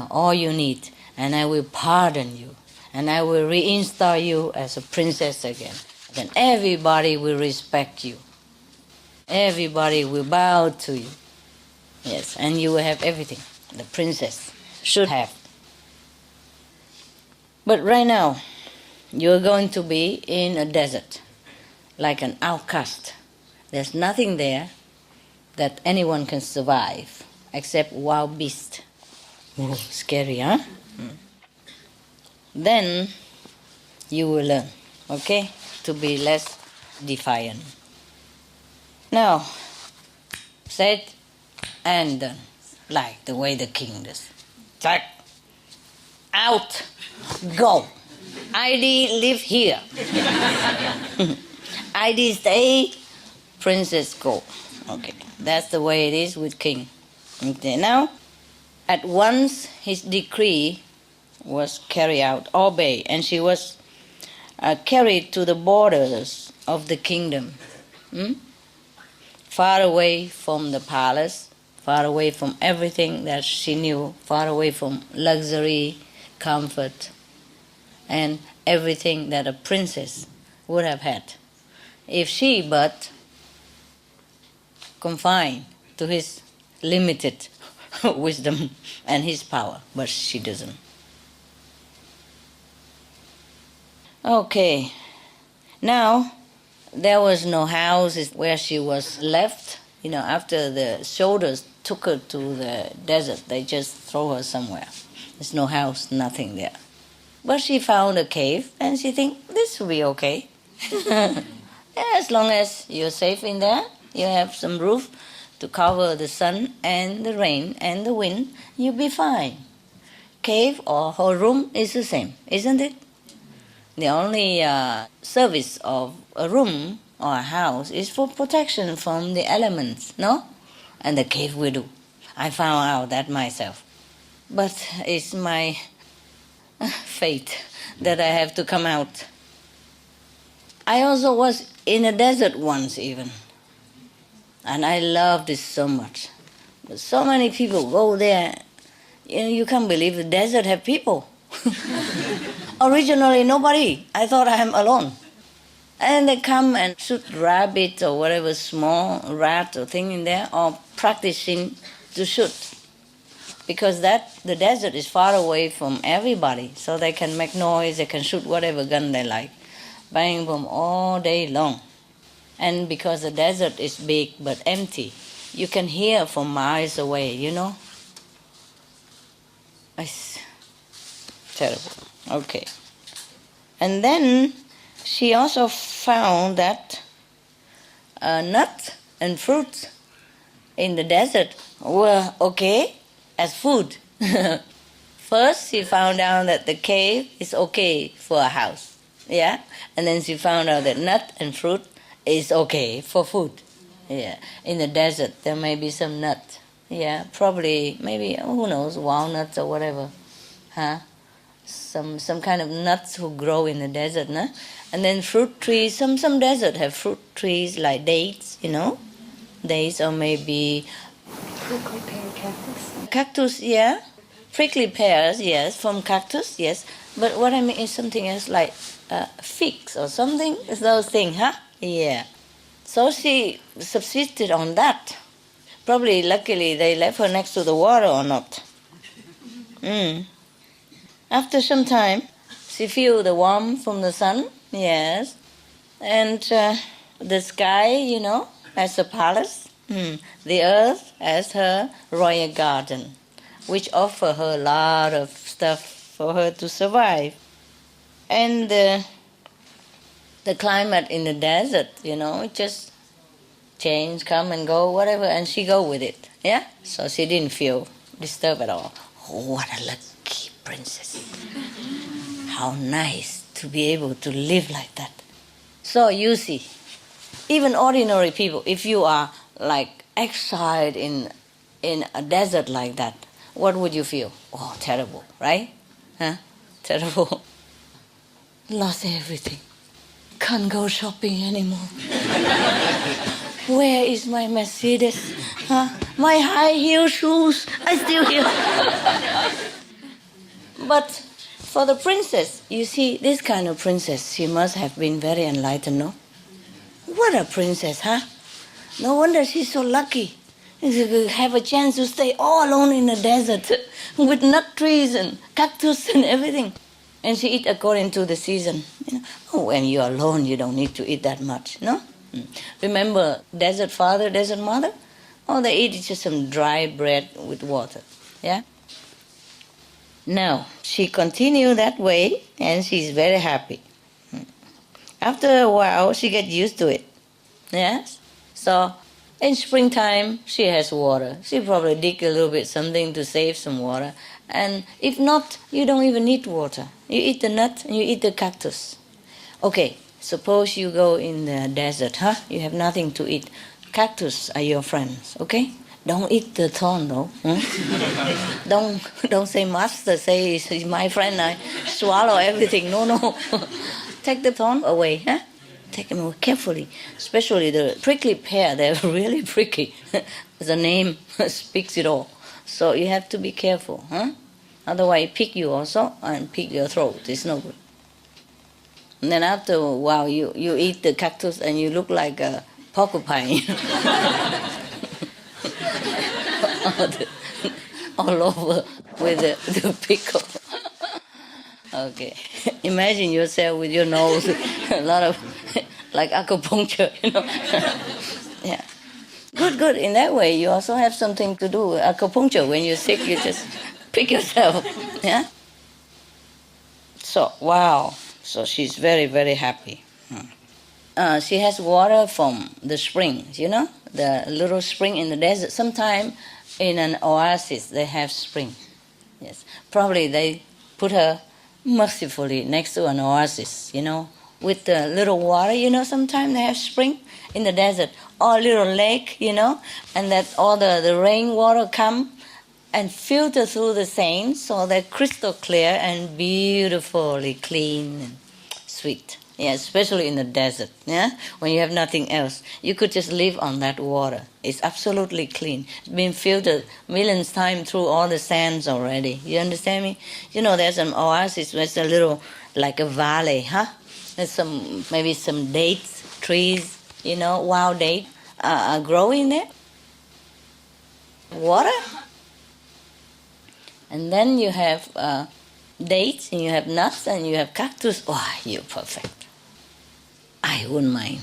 C: all you need, and I will pardon you, and I will reinstall you as a princess again. Then everybody will respect you. Everybody will bow to you. Yes, and you will have everything the princess should have. But right now, you're going to be in a desert, like an outcast. There's nothing there that anyone can survive except wild beasts. Whoa, scary, huh? Then you will learn, okay, to be less defiant. Now, said and done, like the way the king does. Like, out, go. ID live here. ID stay, princess go. Okay, that's the way it is with king. Okay, now, at once his decree was carried out, obeyed, and she was carried to the borders of the kingdom, far away from the palace, far away from everything that she knew, far away from luxury, comfort, and everything that a princess would have had if she but confined to his limited wisdom and his power, but she doesn't. Okay, now there was no house where she was left. After the soldiers took her to the desert, they just throw her somewhere. There's no house, nothing there. But she found a cave, and she think this will be okay. As long as you're safe in there, you have some roof to cover the sun and the rain and the wind, you'll be fine. Cave or her room is the same, isn't it? The only service of a room or a house is for protection from the elements, no? And the cave will do. I found out that myself. But it's my fate that I have to come out I also was in a desert once even. And I loved it so much. But so many people go there. You can't believe the desert have people. Originally, nobody. I thought I'm alone. And they come and shoot rabbit or whatever small rat or thing in there, or practicing to shoot. Because the desert is far away from everybody, so they can make noise, they can shoot whatever gun they like. Bang, boom, all day long. And because the desert is big but empty, you can hear from miles away, you know? It's terrible. Okay. And then she also found that nuts and fruits in the desert were okay as food. First, she found out that the cave is okay for a house, yeah? And then she found out that nut and fruit is okay for food, yeah? In the desert, there may be some nut, yeah? Probably, maybe, who knows, walnuts or whatever, huh? Some kind of nuts who grow in the desert, no? And then fruit trees, some desert have fruit trees like dates, you know? Dates or maybe...
D: Prickly pear cactus.
C: Cactus, yeah. Prickly pears, yes, from cactus, yes. But what I mean is something else like figs or something, it's those things, huh? Yeah. So she subsisted on that. Probably, luckily, they left her next to the water or not. After some time, she feel the warmth from the sun, yes. And the sky, you know, as a palace. The earth as her royal garden, which offer her a lot of stuff for her to survive. And the climate in the desert, you know, it just change, come and go, whatever, and she go with it, yeah? So she didn't feel disturbed at all. Oh, what a lucky princess. How nice to be able to live like that. So you see, even ordinary people, if you are like exiled in a desert like that, what would you feel? Oh, terrible, right? Huh? Terrible. Lost everything. Can't go shopping anymore. Where is my Mercedes? Huh? My high heel shoes, I still here. But for the princess, you see, this kind of princess, she must have been very enlightened, no? What a princess, huh? No wonder she's so lucky. She have a chance to stay all alone in the desert with nut trees and cactus and everything. And she eat according to the season. You know? Oh, when you're alone, you don't need to eat that much, no? Remember desert father, desert mother? Oh, they eat just some dry bread with water, yeah? Now, she continued that way, and she's very happy. After a while, she gets used to it, yes? So, in springtime, she has water. She probably dig a little bit something to save some water. And if not, you don't even need water. You eat the nut and you eat the cactus. Okay, suppose you go in the desert, huh? You have nothing to eat. Cactus are your friends, okay? Don't eat the thorn, though. Don't say master, say he's my friend, I swallow everything. No. Take the thorn away, huh? Take them away carefully. Especially the prickly pear, they're really pricky. The name speaks it all. So you have to be careful, huh? Otherwise, it pick you also and pick your throat. It's no good. And then after a while, you eat the cactus and you look like a porcupine. All over with the pickle. Okay. Imagine yourself with your nose, a lot of, like acupuncture, you know. Yeah. Good. In that way, you also have something to do with acupuncture. When you're sick, you just pick yourself. Yeah? So, wow. So she's very, very happy. She has water from the springs, you know? The little spring in the desert. Sometimes in an oasis, they have spring. Yes. Probably they put her mercifully next to an oasis, you know, with the little water, you know, sometimes they have spring in the desert, or a little lake, you know, and that all the rainwater come and filter through the sand, so they're crystal clear and beautifully clean and sweet. Yeah, especially in the desert, yeah, when you have nothing else. You could just live on that water. It's absolutely clean. It's been filtered millions of times through all the sands already. You understand me? You know, there's an oasis, there's a little, like a valley, huh? There's maybe some dates, trees, you know, wild dates are growing there. Water. And then you have dates, and you have nuts, and you have cactus. Oh, you're perfect. I wouldn't mind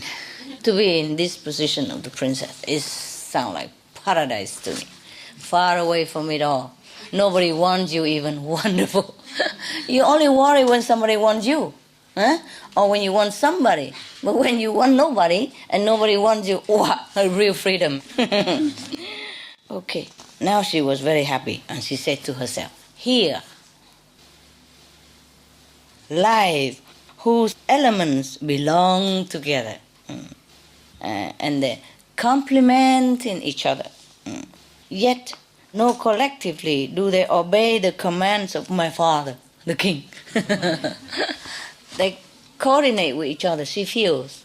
C: to be in this position of the princess. It sounds like paradise to me. Far away from it all. Nobody wants you even. Wonderful. You only worry when somebody wants you. Huh? Or when you want somebody. But when you want nobody and nobody wants you, wow, a real freedom. Okay. Now she was very happy, and she said to herself, here, life whose elements belong together, and they complement in each other. Yet, no collectively do they obey the commands of my father, the king. They coordinate with each other, she feels.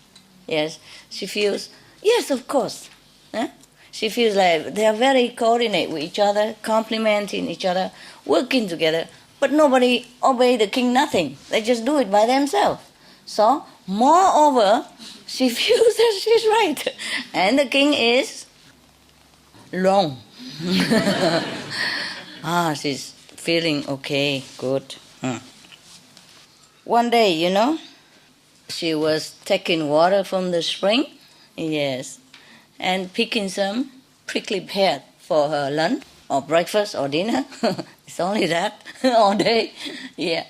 C: Yes, she feels, yes, of course. Huh? She feels like they are very coordinate with each other, complementing each other, working together. But nobody obey the king, nothing. They just do it by themselves. So, moreover, she feels that she's right. And the king is wrong. She's feeling okay, good. One day, you know, she was taking water from the spring. Yes. And picking some prickly pear for her lunch or breakfast or dinner. It's only that all day. Yeah.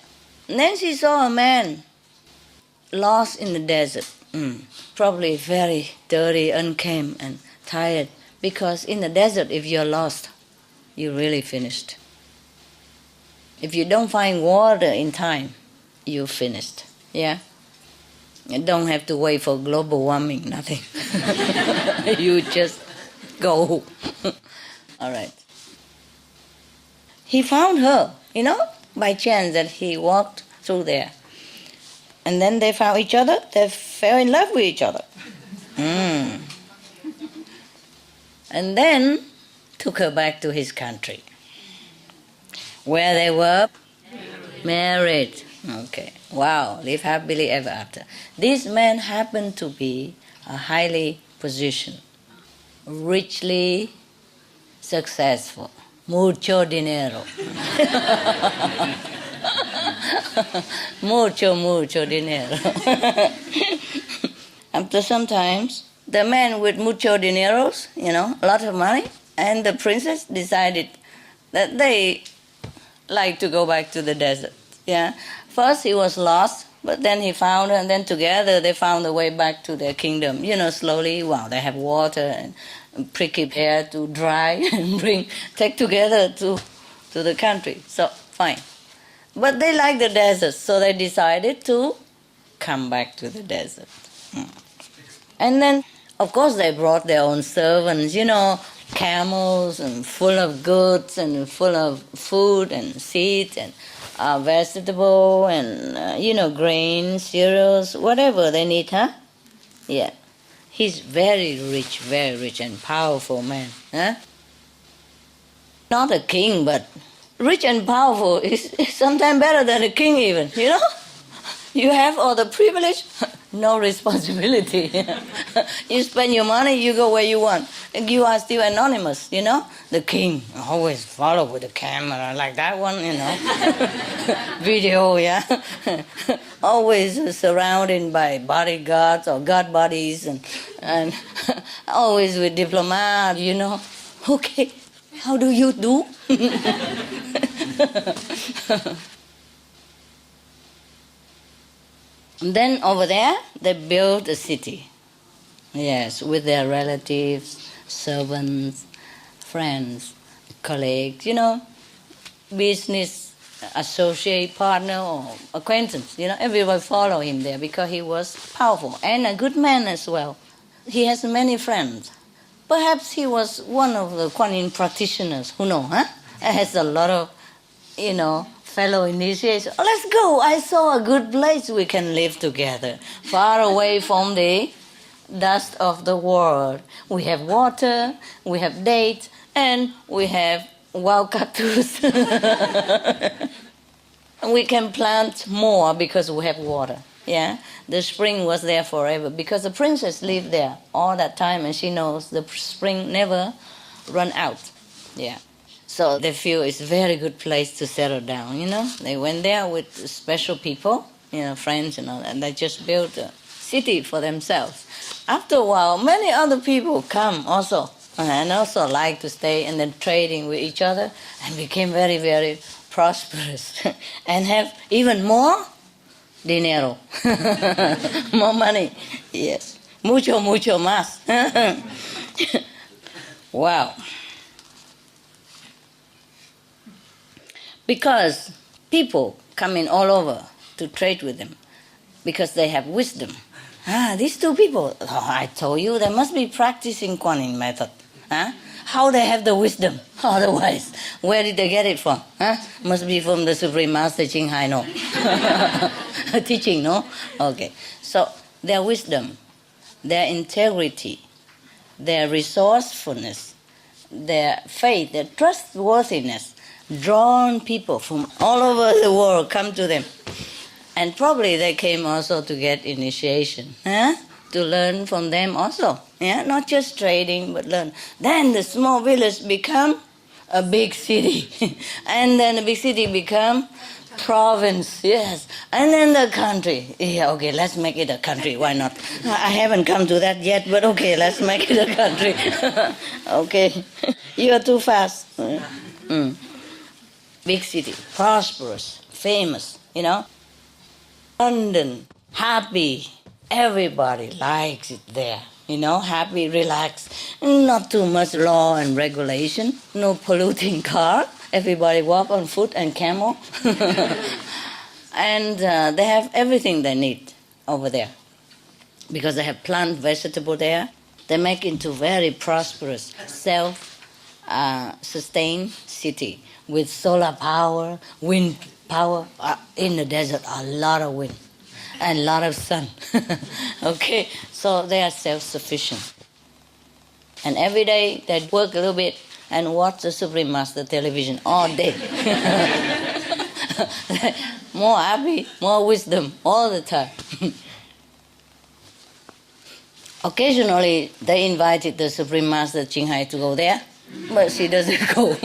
C: And then she saw a man lost in the desert. Probably very dirty, unkempt, and tired. Because in the desert, if you're lost, you're really finished. If you don't find water in time, you're finished. Yeah? You don't have to wait for global warming, nothing. You just go. All right. He found her, you know, by chance that he walked through there. And then they found each other. They fell in love with each other. And then took her back to his country, where they were married. Okay. Wow. Live happily ever after. This man happened to be a highly positioned, richly successful, mucho dinero. mucho dinero. After some times, the man with mucho dineros, you know, a lot of money, and the princess decided that they like to go back to the desert. Yeah. First he was lost, but then he found her, and then together they found a way back to their kingdom. You know, slowly, wow, they have water and prickly pear to dry and take together to the country. So, fine. But they like the desert, so they decided to come back to the desert. And then, of course, they brought their own servants, you know, camels, and full of goods, and full of food, and seeds, and vegetable, and, you know, grains, cereals, whatever they need, huh? Yeah. He's very rich and powerful man, huh? Not a king, but rich and powerful is sometimes better than a king even, you know? You have all the privilege, no responsibility. You spend your money, you go where you want. And you are still anonymous, you know? The king always follow with the camera, like that one, you know? Video, yeah? Always surrounded by bodyguards or guard bodies, and always with diplomats, you know? Okay, how do you do? And then over there, they built a city. Yes, with their relatives, servants, friends, colleagues, you know, business associate, partner, or acquaintance. You know, everybody follow him there because he was powerful and a good man as well. He has many friends. Perhaps he was one of the Kuan Yin practitioners, who know, huh? Has a lot of, you know, fellow initiates, "Oh, let's go. I saw a good place we can live together, far away from the dust of the world. We have water, we have dates, and we have wild cactus. We can plant more because we have water. Yeah, the spring was there forever because the princess lived there all that time, and she knows the spring never run out. Yeah, so they feel it's a very good place to settle down. You know, they went there with special people, you know, friends and all, and they just built a city for themselves. After a while, many other people come also, and also like to stay and then trading with each other, and became very, very prosperous and have even more dinero, more money. Yes, mucho, mucho más. Wow. Because people come in all over to trade with them because they have wisdom. These two people, I told you, they must be practicing Kuan Yin method. How they have the wisdom? Otherwise, where did they get it from? Must be from the Supreme Master Ching Hai, no? Teaching, no? Okay. So their wisdom, their integrity, their resourcefulness, their faith, their trustworthiness, drawn people from all over the world come to them. And probably they came also to get initiation, to learn from them also. Yeah, not just trading, but learn. Then the small village become a big city. And then the big city become province, yes. And then the country. Yeah, okay, let's make it a country. Why not? I haven't come to that yet, but okay, let's make it a country. Okay, you're too fast. Big city, prosperous, famous, you know. London, happy. Everybody likes it there. You know, happy, relaxed. Not too much law and regulation. No polluting car. Everybody walk on foot and camel. And they have everything they need over there. Because they have plant, vegetable there. They make into very prosperous, self-sustained city with solar power, wind power. In the desert, a lot of wind and a lot of sun. Okay, so they are self-sufficient. And every day they work a little bit and watch the Supreme Master television all day. More happy, more wisdom all the time. Occasionally they invited the Supreme Master Ching Hai to go there, but she doesn't go.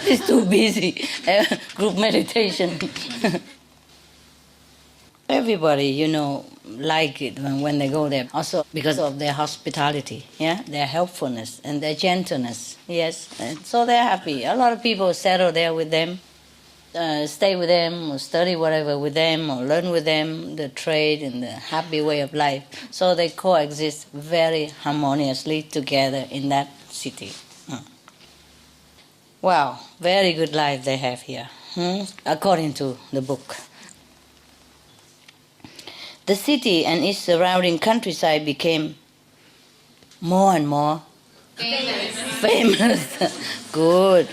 C: She's too busy. Group meditation. Everybody, you know, like it when they go there. Also because of their hospitality, yeah, their helpfulness and their gentleness, yes. And so they're happy. A lot of people settle there with them, stay with them, or study whatever with them, or learn with them the trade and the happy way of life. So they coexist very harmoniously together in that city. Wow, very good life they have here, according to the book. The city and its surrounding countryside became more and more famous. Good.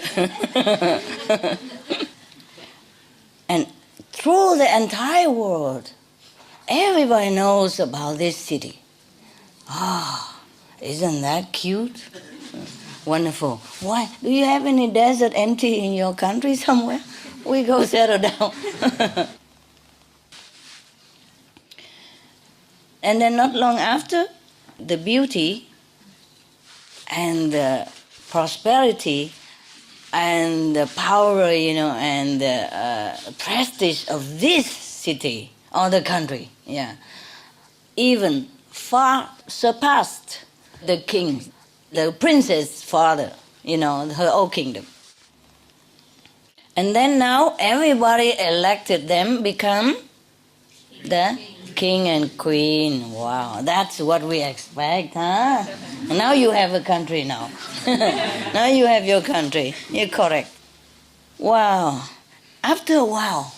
C: And through the entire world, everybody knows about this city. Isn't that cute? Wonderful. Why? Do you have any desert empty in your country somewhere? We go settle down. And then not long after, the beauty and the prosperity and the power, you know, and the prestige of this city or the country, yeah, even far surpassed the king, the princess' father, you know, her old kingdom. And then now everybody elected them become the king and queen. Wow, that's what we expect, huh? Now you have a country now. Now you have your country. You're correct. Wow. After a while,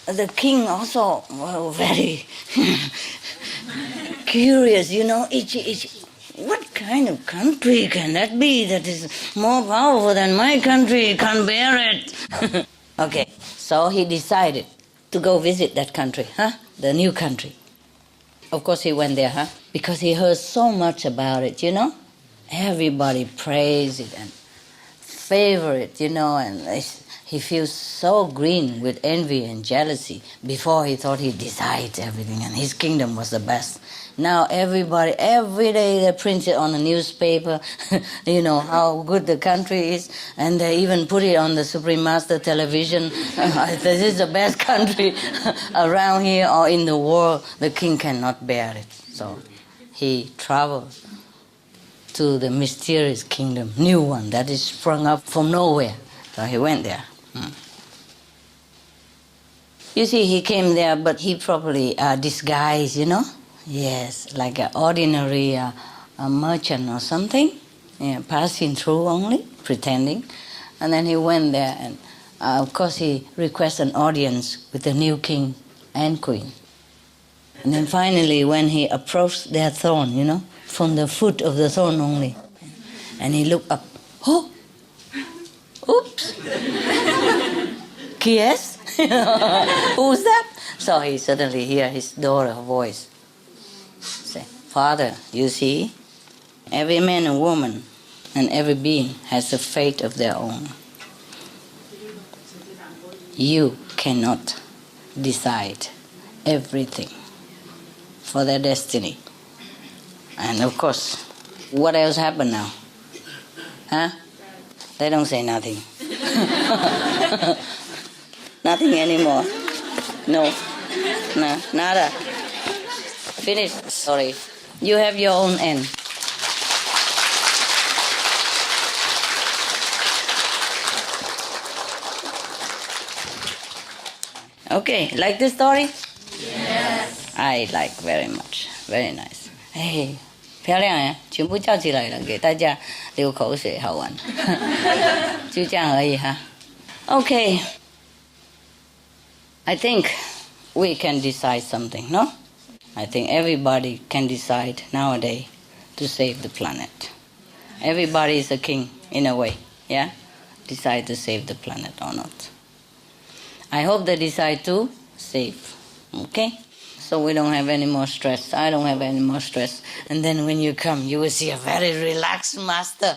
C: the king also very curious, you know, what kind of country can that be that is more powerful than my country? Can't bear it. Okay, So he decided to go visit that country, the new country. Of course he went there, because he heard so much about it, Everybody praised it and favor it, and he feels so green with envy and jealousy. Before he thought he decides everything and his kingdom was the best. Now everybody, every day they print it on the newspaper, how good the country is, and they even put it on the Supreme Master television. This is the best country around here or in the world. The king cannot bear it. So he traveled to the mysterious kingdom, new one that is sprung up from nowhere. So he went there. You see, he came there, but he probably disguised, Yes, like an ordinary a merchant or something, passing through only, pretending. And then he went there, and of course he requested an audience with the new king and queen. And then finally, when he approached their throne, from the foot of the throne only, and he looked up, oh, oops, yes, who's that? So he suddenly heard his daughter's voice. Say, Father, you see, every man and woman and every being has a fate of their own. You cannot decide everything for their destiny. And of course, what else happened now? They don't say nothing. Nothing anymore. No, nada. Finished. Sorry. You have your own end. Okay, like this story? Yes. I like very much. Very nice. Hey, 漂亮呀，全部叫起来了，给大家流口水，好玩。就这样而已哈。Okay. I think we can decide something, no? I think everybody can decide nowadays to save the planet. Everybody is a king in a way, yeah? Decide to save the planet or not. I hope they decide to save, okay? So we don't have any more stress. I don't have any more stress. And then when you come, you will see a very relaxed master.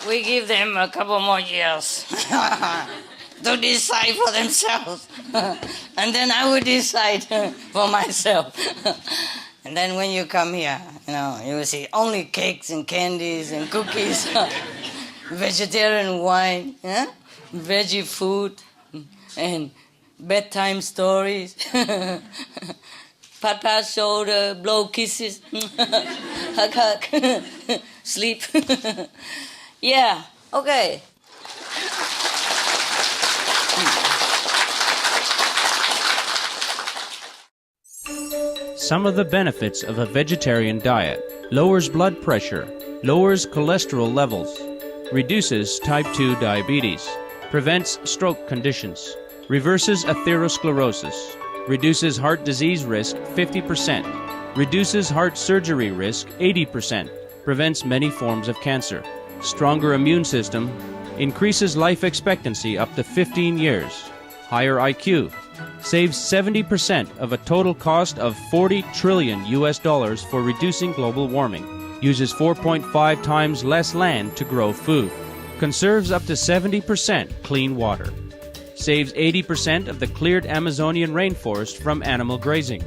C: We give them a couple more years to decide for themselves. And then I will decide for myself. And then when you come here, you will see only cakes and candies and cookies, vegetarian wine, veggie food, and bedtime stories, pat shoulder, blow kisses, hug, sleep. Yeah, okay.
J: Some of the benefits of a vegetarian diet: lowers blood pressure, lowers cholesterol levels, reduces type 2 diabetes, prevents stroke conditions, reverses atherosclerosis, reduces heart disease risk 50%, reduces heart surgery risk 80%, prevents many forms of cancer, stronger immune system, increases life expectancy up to 15 years, higher IQ, saves 70% of a total cost of $40 trillion for reducing global warming, uses 4.5 times less land to grow food, conserves up to 70% clean water, saves 80% of the cleared Amazonian rainforest from animal grazing,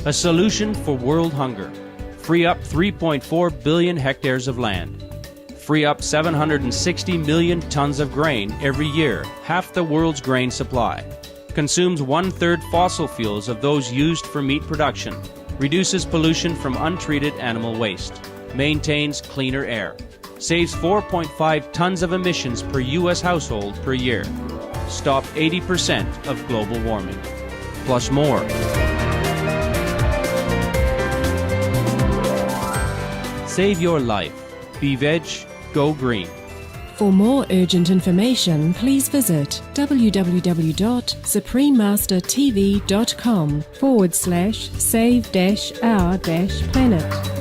J: a solution for world hunger, free up 3.4 billion hectares of land, free up 760 million tons of grain every year, half the world's grain supply, consumes 1/3 fossil fuels of those used for meat production, reduces pollution from untreated animal waste, maintains cleaner air, saves 4.5 tons of emissions per U.S. household per year, stop 80% of global warming, plus more. Save your life. Be veg, go green.
K: For more urgent information, please visit www.suprememastertv.com/save-our-planet.